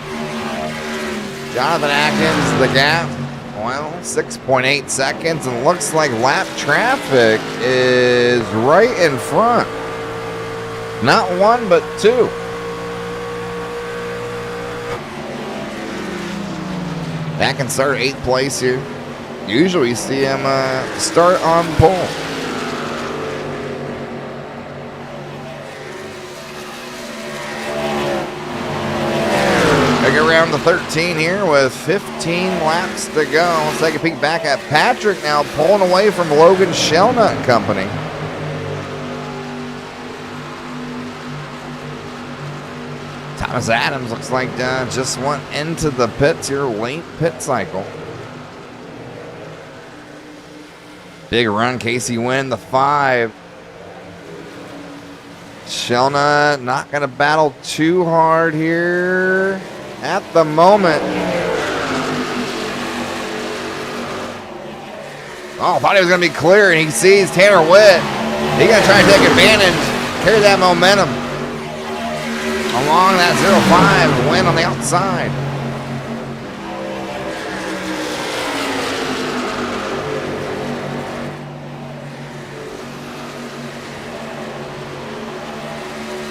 Speaker 1: Jonathan Atkins, the gap, well, 6.8 seconds, and looks like lap traffic is right in front. Not 1, but 2. That can start 8th place here. Usually you see him start on pole. I get around the 13 here with 15 laps to go. Let's take a peek back at Patrick now pulling away from Logan Shelnut and Company. Thomas Adams looks like just went into the pits here, late pit cycle. Big run, Casey Wynn, the 5. Shelna not going to battle too hard here at the moment. Oh, thought he was going to be clear, and he sees Tanner Witt. He's going to try and take advantage, carry that momentum along that 05, Win on the outside.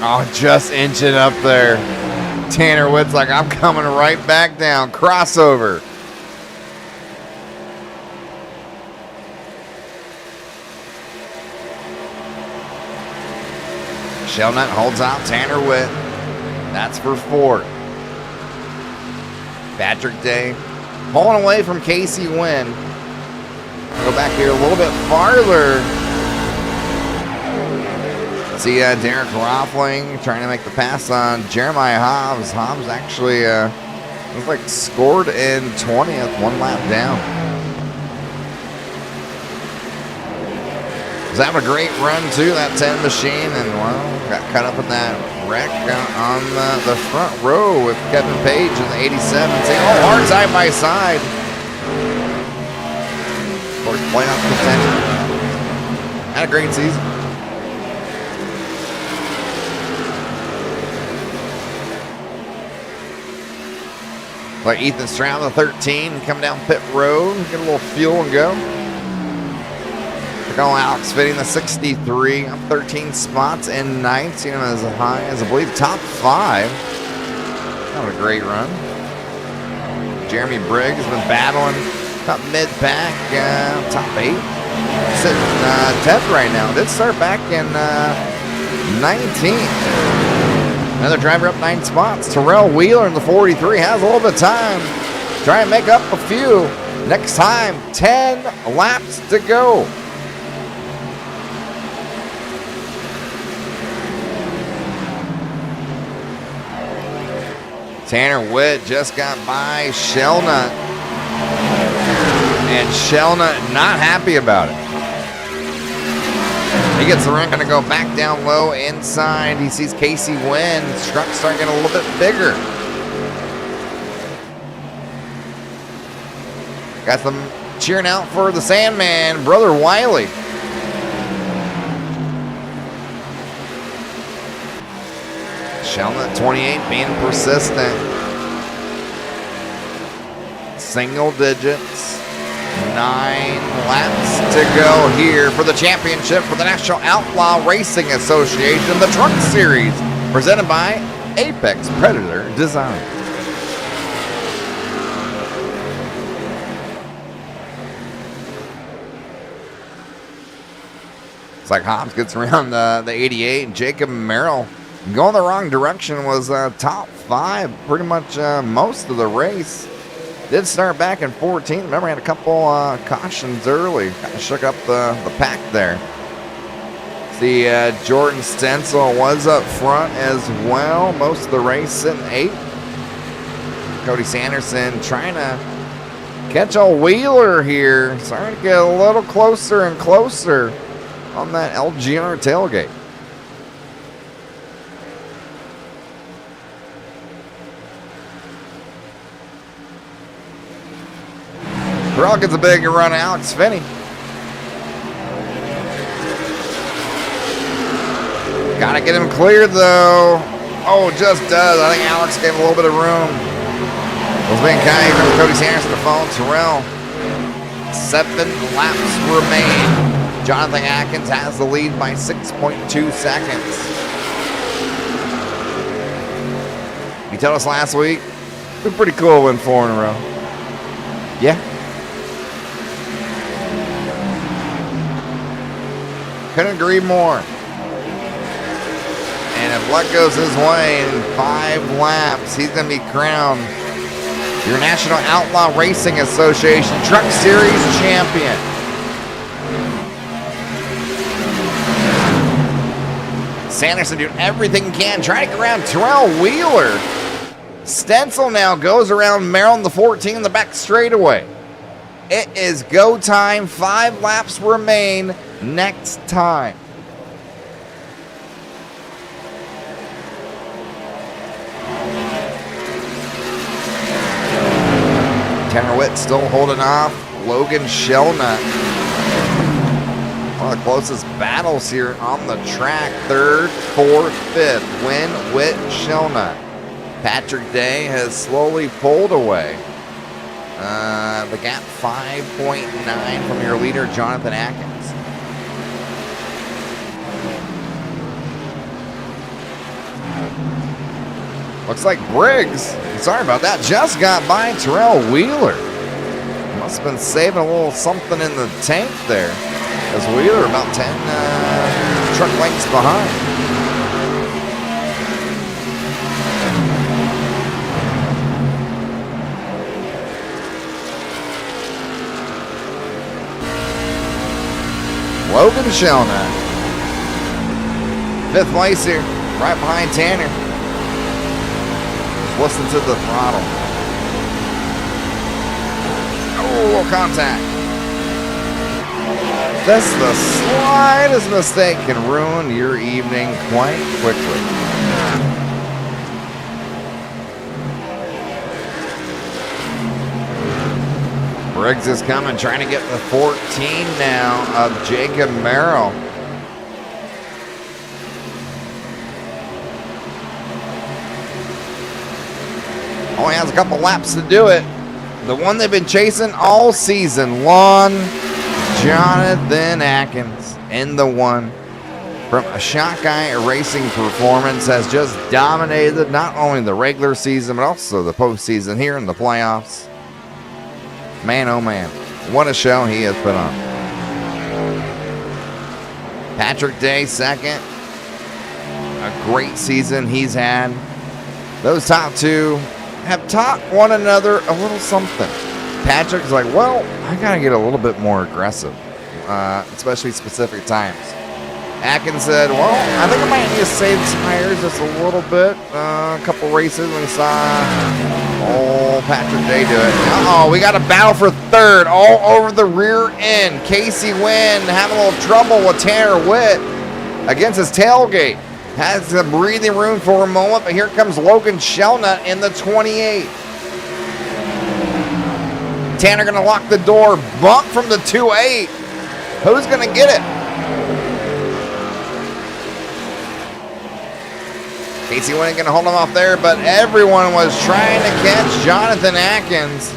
Speaker 1: Oh, just inching up there. Tanner Witt's like, I'm coming right back down. Crossover. Shelnut holds out Tanner Witt. That's for 4. Patrick Day pulling away from Casey Wynn. Go back here a little bit farther. See Derek Roffling trying to make the pass on Jeremiah Hobbs. Hobbs actually looks like scored in 20th, 1 lap down. Was having a great run too, that 10 machine, and well, got caught up in that wreck on the front row with Kevin Page in the 87. See, oh, hard side by side. Of course, playoff contention. Had a great season. Like Ethan Stroud, the 13, come down pit road, get a little fuel and go. They're going Alex Fitting, the 63, up 13 spots in ninth, seen him as high as I believe top 5. That was a great run. Jeremy Briggs has been battling up mid-pack, top 8. Sitting 10th right now. Did start back in 19th. Another driver up 9 spots. Terrell Wheeler in the 43 has a little bit of time. Try and make up a few. Next time, 10 laps to go. Tanner Witt just got by Shellnut. And Shellnut not happy about it. He gets the run, going to go back down low inside. He sees Casey Wynn. Truck's starting to get a little bit bigger. Got them cheering out for the Sandman, Brother Wiley. Shellnut 28 being persistent. Single digits. 9 laps to go here for the championship for the National Outlaw Racing Association, the Truck Series, presented by Apex Predator Design. It's like Hobbs gets around the 88, and Jacob Merrill going the wrong direction, was top 5 pretty much most of the race. Did start back in 14th. Remember, had a couple cautions early. Kind of shook up the pack there. See, Jordan Stencil was up front as well. Most of the race sitting 8th. Cody Sanderson trying to catch a Wheeler here. Starting to get a little closer and closer on that LGR tailgate. Terrell gets a big run out. Alex Finney. Gotta get him cleared though. Oh, just does. I think Alex gave a little bit of room. Was being kind from Cody Sanders on the phone. Terrell. 7 laps remain. Jonathan Atkins has the lead by 6.2 seconds. You told us last week, it's been pretty cool win 4 in a row. Yeah. Couldn't agree more. And if luck goes his way in 5 laps, he's going to be crowned your National Outlaw Racing Association Truck Series champion. Sanderson doing everything he can, trying to get around Terrell Wheeler. Stencil now goes around Merrill in the 14 in the back straightaway. It is go time. 5 laps remain next time. Tanner Witt still holding off Logan Shellnut. One of the closest battles here on the track. 3rd, 4th, 5th. Win, Witt, Shellnut. Patrick Day has slowly pulled away. The gap 5.9 from your leader, Jonathan Atkins. Looks like Briggs, sorry about that, just got by Terrell Wheeler. Must have been saving a little something in the tank there, as Wheeler about 10 truck lengths behind. Logan Shellnut. 5th place here, right behind Tanner. Just listen to the throttle. Oh, little contact. Just the slightest mistake can ruin your evening quite quickly. Briggs is coming, trying to get the 14 now of Jacob Merrill. Only has a couple laps to do it. The one they've been chasing all season long, Jonathan Atkins, in the one from a Shot Guy Racing Performance, has just dominated not only the regular season but also the postseason here in the playoffs. Man, oh man, what a show he has put on. Patrick Day second. A great season he's had. Those top two have taught one another a little something. Patrick's like, well, I gotta get a little bit more aggressive, especially specific times. Atkins said, well, I think I might need to save tires just a little bit. A couple races when we saw Patrick Day do it. Uh-oh, we got a battle for third all over the rear end. Casey Wynn having a little trouble with Tanner Witt against his tailgate. Has some breathing room for a moment, but here comes Logan Shelnut in the 28. Tanner gonna lock the door, bump from the 2.8. Who's gonna get it? Casey Wynn gonna hold him off there, but everyone was trying to catch Jonathan Atkins,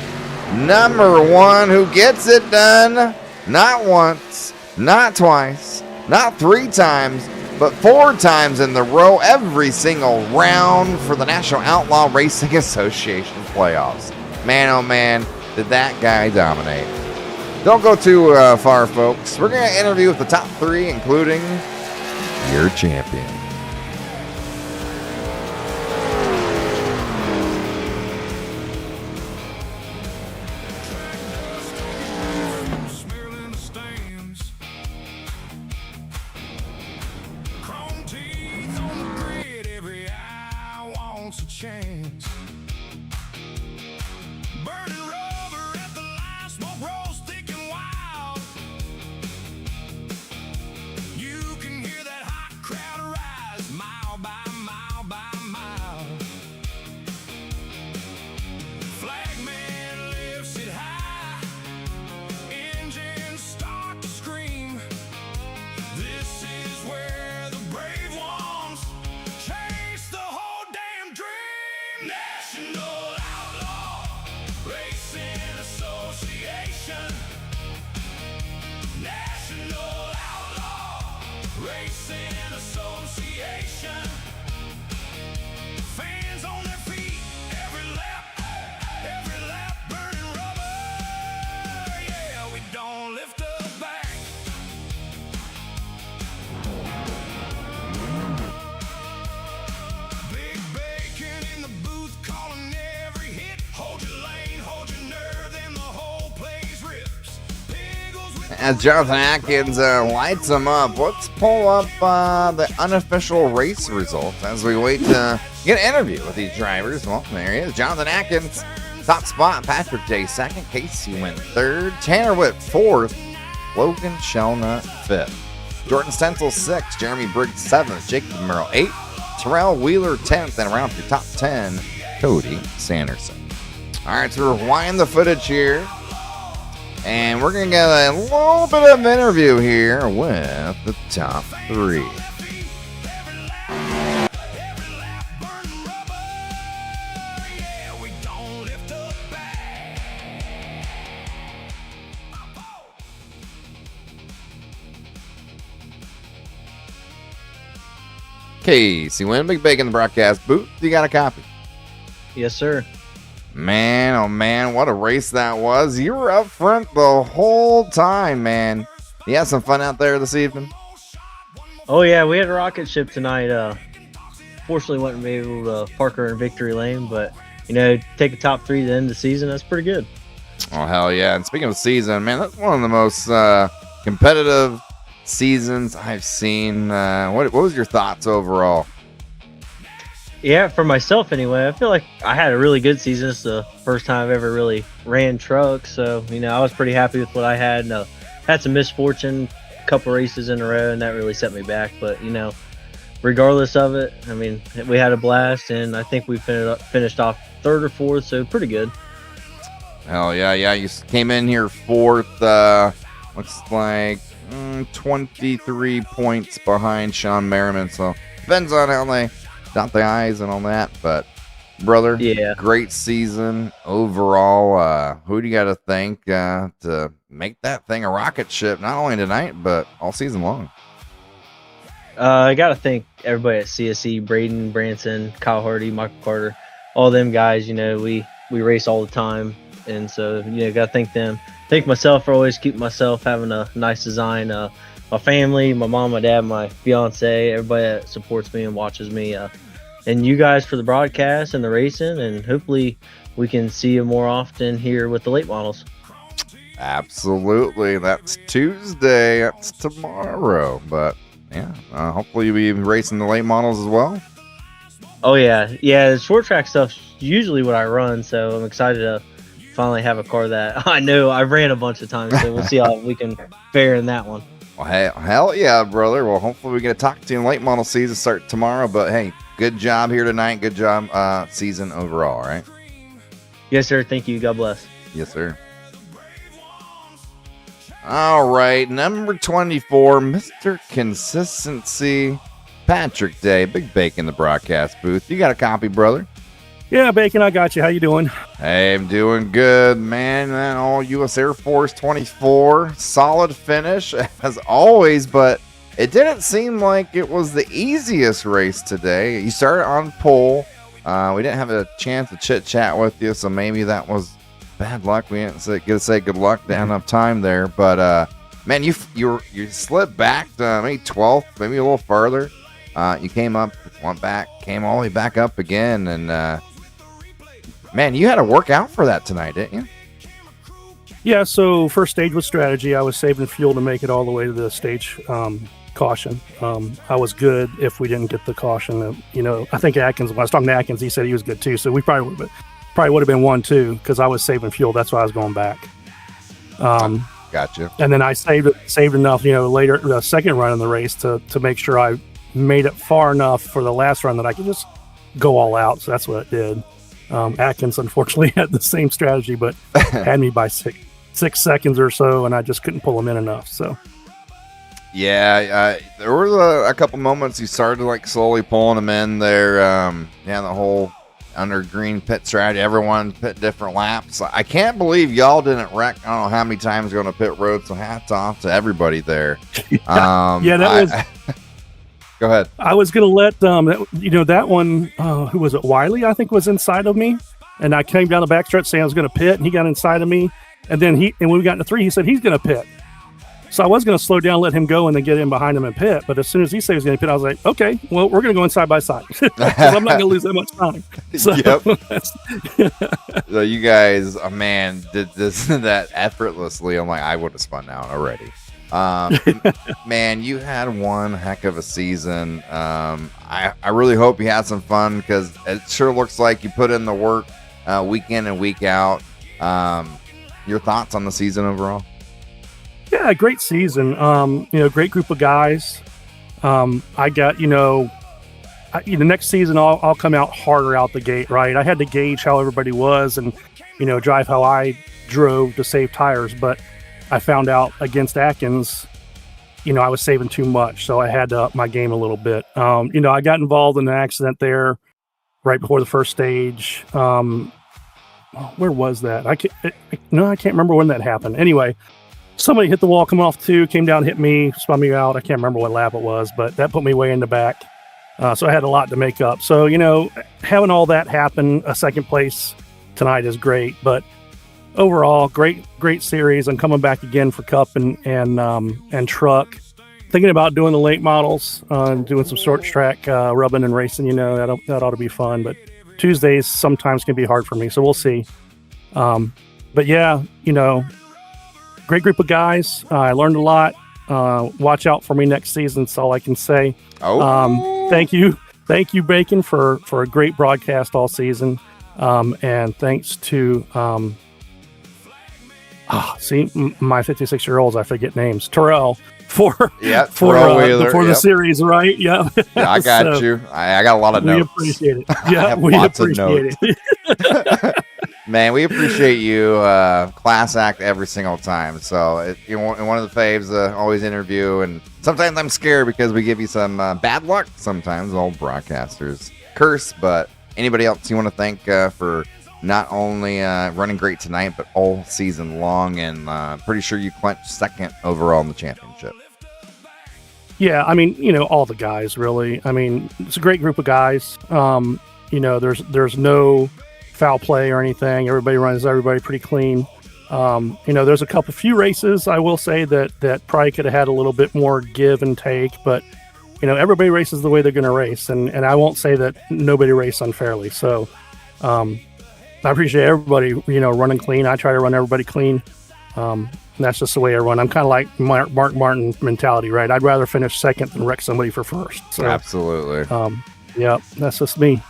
Speaker 1: number one, who gets it done. Not once, not twice, not 3 times, but 4 times in the row, every single round for the National Outlaw Racing Association playoffs. Man, oh man, did that guy dominate. Don't go too far, folks. We're going to interview with the top 3, including your champion. As Jonathan Atkins lights them up, let's pull up the unofficial race results as we wait to get an interview with these drivers. Well, there he is. Jonathan Atkins, top spot. Patrick Day, second. Casey Wynn, third. Tanner Witt, fourth. Logan Shelnut, fifth. Jordan Stencil, sixth. Jeremy Briggs, seventh. Jacob Merrill, eighth. Terrell Wheeler, 10th. And around your top 10, Cody Sanderson. All right, so we're rewinding the footage here. And we're going to get a little bit of an interview here with the top 3. Casey Wynn, Big Bacon in the broadcast booth. You got a copy?
Speaker 5: Yes, sir.
Speaker 1: Man, oh man, what a race that was. You were up front the whole time, man. You had some fun out there this evening?
Speaker 5: Oh, yeah, we had a rocket ship tonight. Fortunately, wasn't able to park her in victory lane, but, you know, take a top 3 to end the season, that's pretty good.
Speaker 1: Oh, hell yeah. And speaking of season, man, that's one of the most competitive seasons I've seen. What was your thoughts overall?
Speaker 5: Yeah, for myself anyway, I feel like I had a really good season. It's the first time I've ever really ran trucks, so, you know, I was pretty happy with what I had. Had some misfortune, a couple races in a row, and that really set me back. But, you know, regardless of it, I mean, we had a blast, and I think we finished off 3rd or 4th, so pretty good.
Speaker 1: Hell yeah, yeah. You came in here 4th, looks like 23 points behind Sean Merriman, so depends on how they dot the I's and all that, but brother.
Speaker 5: Yeah.
Speaker 1: Great season overall. Who do you got to thank to make that thing a rocket ship, not only tonight, but all season long?
Speaker 5: I got to thank everybody at CSE, Braden, Branson, Kyle Hardy, Michael Carter, all them guys. We race all the time. And so, got to thank them. Thank myself for always keeping myself having a nice design. My family, my mom, my dad, my fiance, everybody that supports me and watches me. And you guys for the broadcast and the racing. And hopefully we can see you more often here with the late models.
Speaker 1: Absolutely. That's Tuesday. That's tomorrow. But yeah, hopefully you'll be racing the late models as well.
Speaker 5: Oh, yeah. Yeah, the short track stuff's usually what I run, so I'm excited to finally have a car that I know I ran a bunch of times, so we'll see how we can fare in that one.
Speaker 1: Well, hell yeah, brother. Well, hopefully we get to talk to you in late model season start tomorrow. But hey, good job here tonight. Good job season overall, all right?
Speaker 5: Yes, sir. Thank you. God bless.
Speaker 1: Yes, sir. All right, number 24, Mr. Consistency, Patrick Day. Big Bacon, the broadcast booth. You got a copy, brother?
Speaker 6: Yeah, Bacon, I got you. How you doing?
Speaker 1: Hey, I'm doing good, man. And all U.S. Air Force 24. Solid finish, as always, but it didn't seem like it was the easiest race today. You started on pole. We didn't have a chance to chit-chat with you, so maybe that was bad luck. We didn't get to say good luck. Didn't have enough time there. But, man, you slipped back to maybe 12th, maybe a little further. You came up, went back, came all the way back up again, and man, you had to work out for that tonight, didn't you?
Speaker 6: Yeah, so first stage was strategy. I was saving fuel to make it all the way to the stage caution. I was good if we didn't get the caution. I think Atkins, when I was talking to Atkins, he said he was good too. So we probably would have been 1-2 because I was saving fuel. That's why I was going back.
Speaker 1: Gotcha.
Speaker 6: And then I saved enough, later, the second run in the race to make sure I made it far enough for the last run that I could just go all out. So that's what it did. Atkins unfortunately had the same strategy, but had me by six seconds or so, and I just couldn't pull him in enough. So
Speaker 1: yeah, there were a couple moments you started like slowly pulling them in there. The whole under green pit strategy, everyone pit different laps. I can't believe y'all didn't wreck. I don't know how many times going to pit road. So hats off to everybody there.
Speaker 6: Was.
Speaker 1: Go ahead.
Speaker 6: I was going to let, that one, who was it? Wiley, I think, was inside of me. And I came down the backstretch saying I was going to pit, and he got inside of me. And then when we got into 3, he said he's going to pit. So I was going to slow down, let him go, and then get in behind him and pit. But as soon as he said he was going to pit, I was like, okay, well, we're going to go in side by side. I'm not going to lose that much time. So,
Speaker 1: yep. So you guys, man, did that effortlessly. I'm like, I would have spun out already. Man, you had one heck of a season. I really hope you had some fun because it sure looks like you put in the work week in and week out. Your thoughts on the season overall?
Speaker 6: Yeah, great season. Great group of guys. I got, next season I'll come out harder out the gate, right? I had to gauge how everybody was and, drive how I drove to save tires, but I found out against Atkins, I was saving too much, so I had to up my game a little bit. I got involved in an accident there right before the first stage. Where was that? I can't remember when that happened. Anyway, somebody hit the wall coming off 2, came down, hit me, spun me out. I can't remember what lap it was, but that put me way in the back. So I had a lot to make up. So, having all that happen, a second place tonight is great, but overall, great series. I'm coming back again for Cup and Truck. Thinking about doing the late models, doing some short track rubbing and racing. That ought to be fun. But Tuesdays sometimes can be hard for me, so we'll see. But yeah, great group of guys. I learned a lot. Watch out for me next season. That's all I can say. Thank you, Bacon, for a great broadcast all season. And thanks to my 56-year-olds, I forget names. Terrell for the series, right? Yeah.
Speaker 1: Yeah, I got you. I got a lot of notes.
Speaker 6: We appreciate it. Yeah, we appreciate it.
Speaker 1: Man, we appreciate you. Class act every single time. So one of the faves always interview, and sometimes I'm scared because we give you some bad luck. Sometimes old broadcasters curse, but Anybody else you want to thank for not only running great tonight, but all season long? And pretty sure you clinched second overall in the championship.
Speaker 6: Yeah, I mean, all the guys really. I mean, it's a great group of guys. There's no foul play or anything. Everybody runs everybody pretty clean. There's a few races I will say that probably could have had a little bit more give and take, but everybody races the way they're going to race, and I won't say that nobody raced unfairly. So I appreciate everybody running clean. I try to run everybody clean. That's just the way I run. I'm kind of like Mark Martin mentality, right? I'd rather finish second than wreck somebody for first. So,
Speaker 1: absolutely.
Speaker 6: Yeah, that's just me.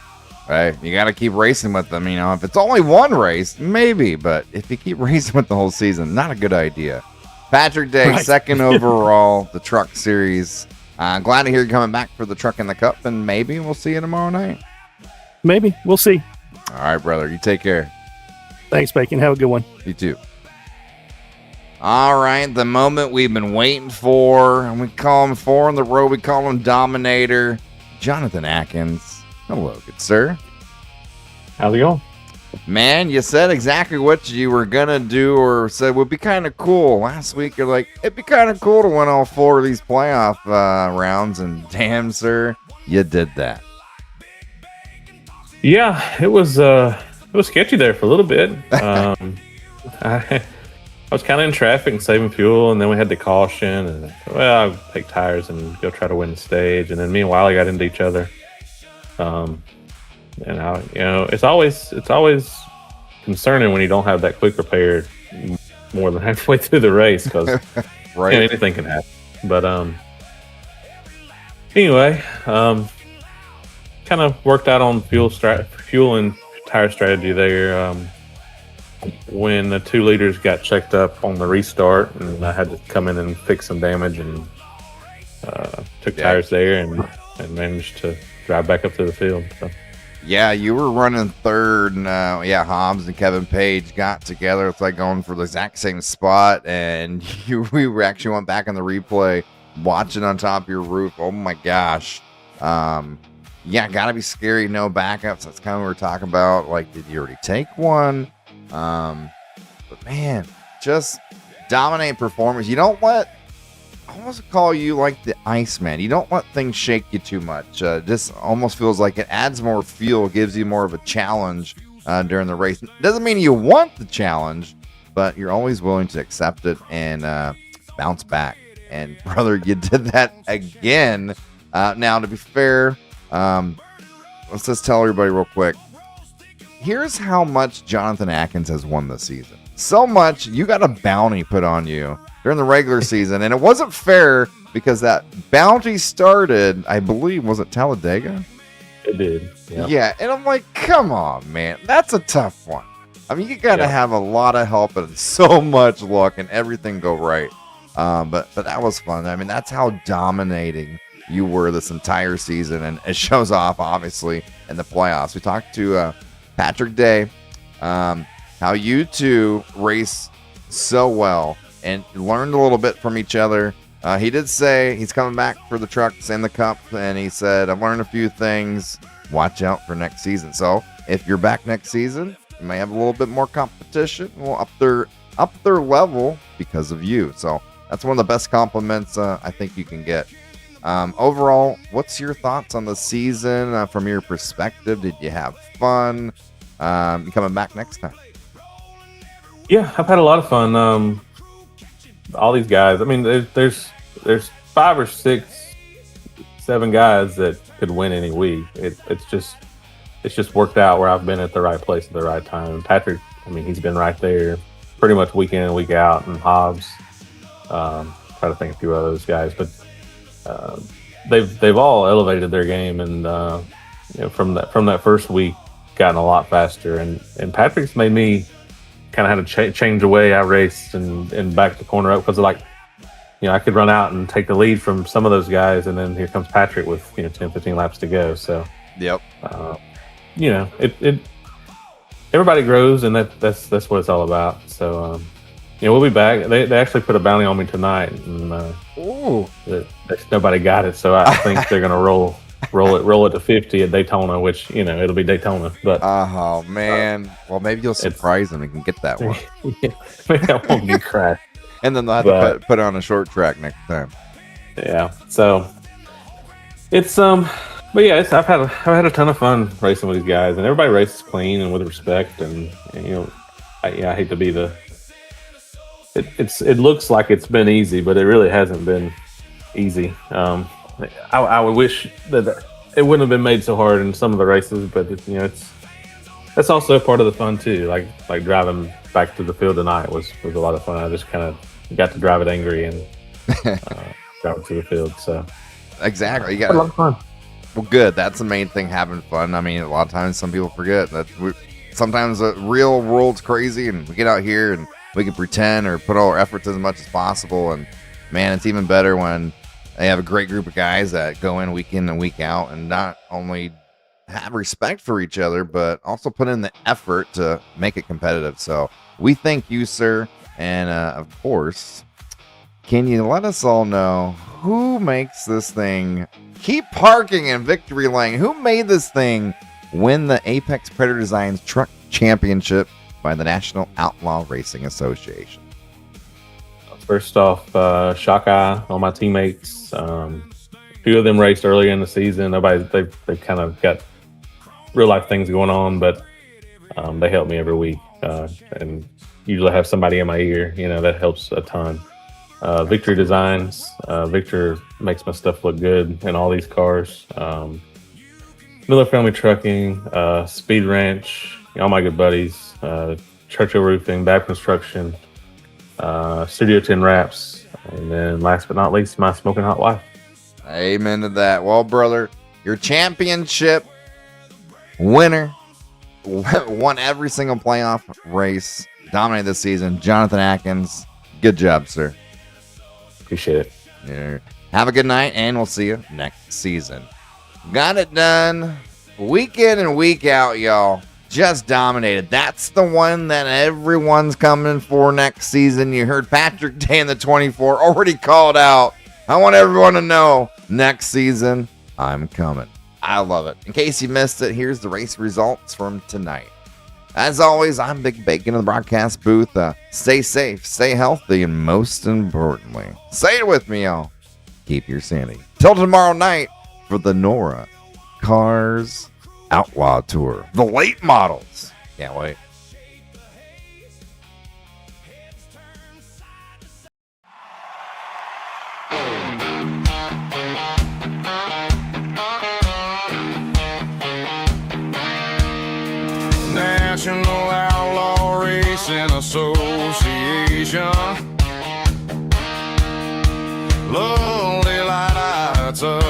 Speaker 1: Right, you got to keep racing with them. If it's only one race, maybe, but if you keep racing with the whole season, not a good idea. Patrick Day,
Speaker 6: Right.
Speaker 1: second overall, the Truck Series. Glad to hear you coming back for the Truck in the Cup, and maybe we'll see you tomorrow night.
Speaker 6: Maybe. We'll see.
Speaker 1: All right, brother. You take care.
Speaker 6: Thanks, Bacon. Have a good one.
Speaker 1: You too. All right, the moment we've been waiting for, and we call him 4 in the row. We call him Dominator, Jonathan Atkins. Hello, good sir.
Speaker 7: How's it going?
Speaker 1: Man, you said exactly what you were going to do or said would be kind of cool. Last week, you're like, it'd be kind of cool to win all 4 of these playoff rounds, and damn, sir, you did that.
Speaker 7: Yeah, it was sketchy there for a little bit. I was kind of in traffic and saving fuel, and then we had the caution, and I'll take tires and go try to win the stage. And then me and Wiley got into each other. It's always concerning when you don't have that quick repair more than halfway through the race, because
Speaker 1: Right.
Speaker 7: anything can happen. But anyway, kind of worked out on fuel and tire strategy there. When the 2 liters got checked up on the restart, and I had to come in and fix some damage, and took tires there and managed to drive back up to the field. So.
Speaker 1: Yeah, you were running third, and Hobbs and Kevin Page got together. It's like going for the exact same spot, and we actually went back on the replay, watching on top of your roof. Oh my gosh. Gotta be scary, no backups. That's kind of what we're talking about. Like, did you already take one? But man, just dominate performance. You don't let, I almost call you like the Iceman. You don't let things shake you too much. This almost feels like it adds more fuel, gives you more of a challenge during the race. Doesn't mean you want the challenge, but you're always willing to accept it and bounce back. And brother, you did that again. Now, to be fair, let's just tell everybody real quick. Here's how much Jonathan Atkins has won this season. So much, you got a bounty put on you during the regular season, and it wasn't fair because that bounty started, I believe, was it Talladega?
Speaker 7: It did. Yeah.
Speaker 1: Yeah, and I'm like, come on, man. That's a tough one. I mean, you got to have a lot of help and so much luck and everything go right. But that was fun. I mean, that's how dominating you were this entire season, and it shows off, obviously, in the playoffs. We talked to Patrick Day, how you two race so well and learned a little bit from each other. He did say he's coming back for the Trucks and the Cup, and he said, I've learned a few things. Watch out for next season. So if you're back next season, you may have a little bit more competition. We'll up their level because of you. So that's one of the best compliments I think you can get. Overall, what's your thoughts on the season from your perspective? Did you have fun? You coming back next time?
Speaker 7: Yeah, I've had a lot of fun. All these guys. I mean, there's 5 or 6, 7 guys that could win any week. It's just worked out where I've been at the right place at the right time. Patrick, I mean, he's been right there pretty much week in and week out. And Hobbs, try to think of a few of those guys, but they've all elevated their game, and from that first week, gotten a lot faster. And Patrick's made me kind of had to change the way I raced and back the corner up, because I could run out and take the lead from some of those guys, and then here comes Patrick with 10, 15 laps to go. So
Speaker 1: yep,
Speaker 7: it everybody grows, and that's what it's all about. So we'll be back. They actually put a bounty on me tonight, and nobody got it, so I think they're gonna roll roll it to 50 at Daytona, which it'll be Daytona. But
Speaker 1: Oh man, well maybe you'll surprise them and can get that one,
Speaker 7: maybe I won't get crashed.
Speaker 1: and then they'll have to put it on a short track next time.
Speaker 7: Yeah, so it's but yeah, I've had a ton of fun racing with these guys, and everybody races clean and with respect, and I hate to be it looks like it's been easy, but it really hasn't been easy. I would wish that it wouldn't have been made so hard in some of the races, but that's also part of the fun too. Like driving back to the field tonight was a lot of fun. I just kind of got to drive it angry and drive it to the field. So
Speaker 1: exactly, you
Speaker 7: got a lot of fun.
Speaker 1: Well, good. That's the main thing, having fun. I mean, a lot of times some people forget that sometimes the real world's crazy, and we get out here and we can pretend or put all our efforts as much as possible. And man, it's even better when they have a great group of guys that go in week and week out and not only have respect for each other, but also put in the effort to make it competitive. So we thank you, sir. And of course, can you let us all know who makes this thing keep parking in victory lane? Who made this thing win the Apex Predator Designs Truck Championship by the National Outlaw Racing Association?
Speaker 7: First off, shock eye on my teammates. A few of them raced earlier in the season. They've kind of got real life things going on, but they help me every week, and usually have somebody in my ear. That helps a ton. Victory Designs. Victor makes my stuff look good in all these cars. Miller Family Trucking, Speed Ranch, all my good buddies. Churchill Roofing, Bab Construction, Studio 10 Wraps, and then last but not least, my smoking hot wife.
Speaker 1: Amen to that. Well, brother, your championship winner, won every single playoff race, dominated this season, Jonathan Atkins. Good job, sir.
Speaker 7: Appreciate it.
Speaker 1: Yeah. Have a good night, and we'll see you next season. Got it done week in and week out, y'all. Just dominated. That's the one that everyone's coming for next season. You heard Patrick Day in the 24 already called out. I want everyone to know next season I'm coming. I love it. In case you missed it, here's the race results from tonight. As always, I'm Big Bacon in the broadcast booth. Stay safe, stay healthy, and most importantly, say it with me, y'all. Keep your sanity. Till tomorrow night for the Nora Cars Outlaw Tour. The late models. Can't wait.
Speaker 8: National Outlaw Racing Association. Lonely lights of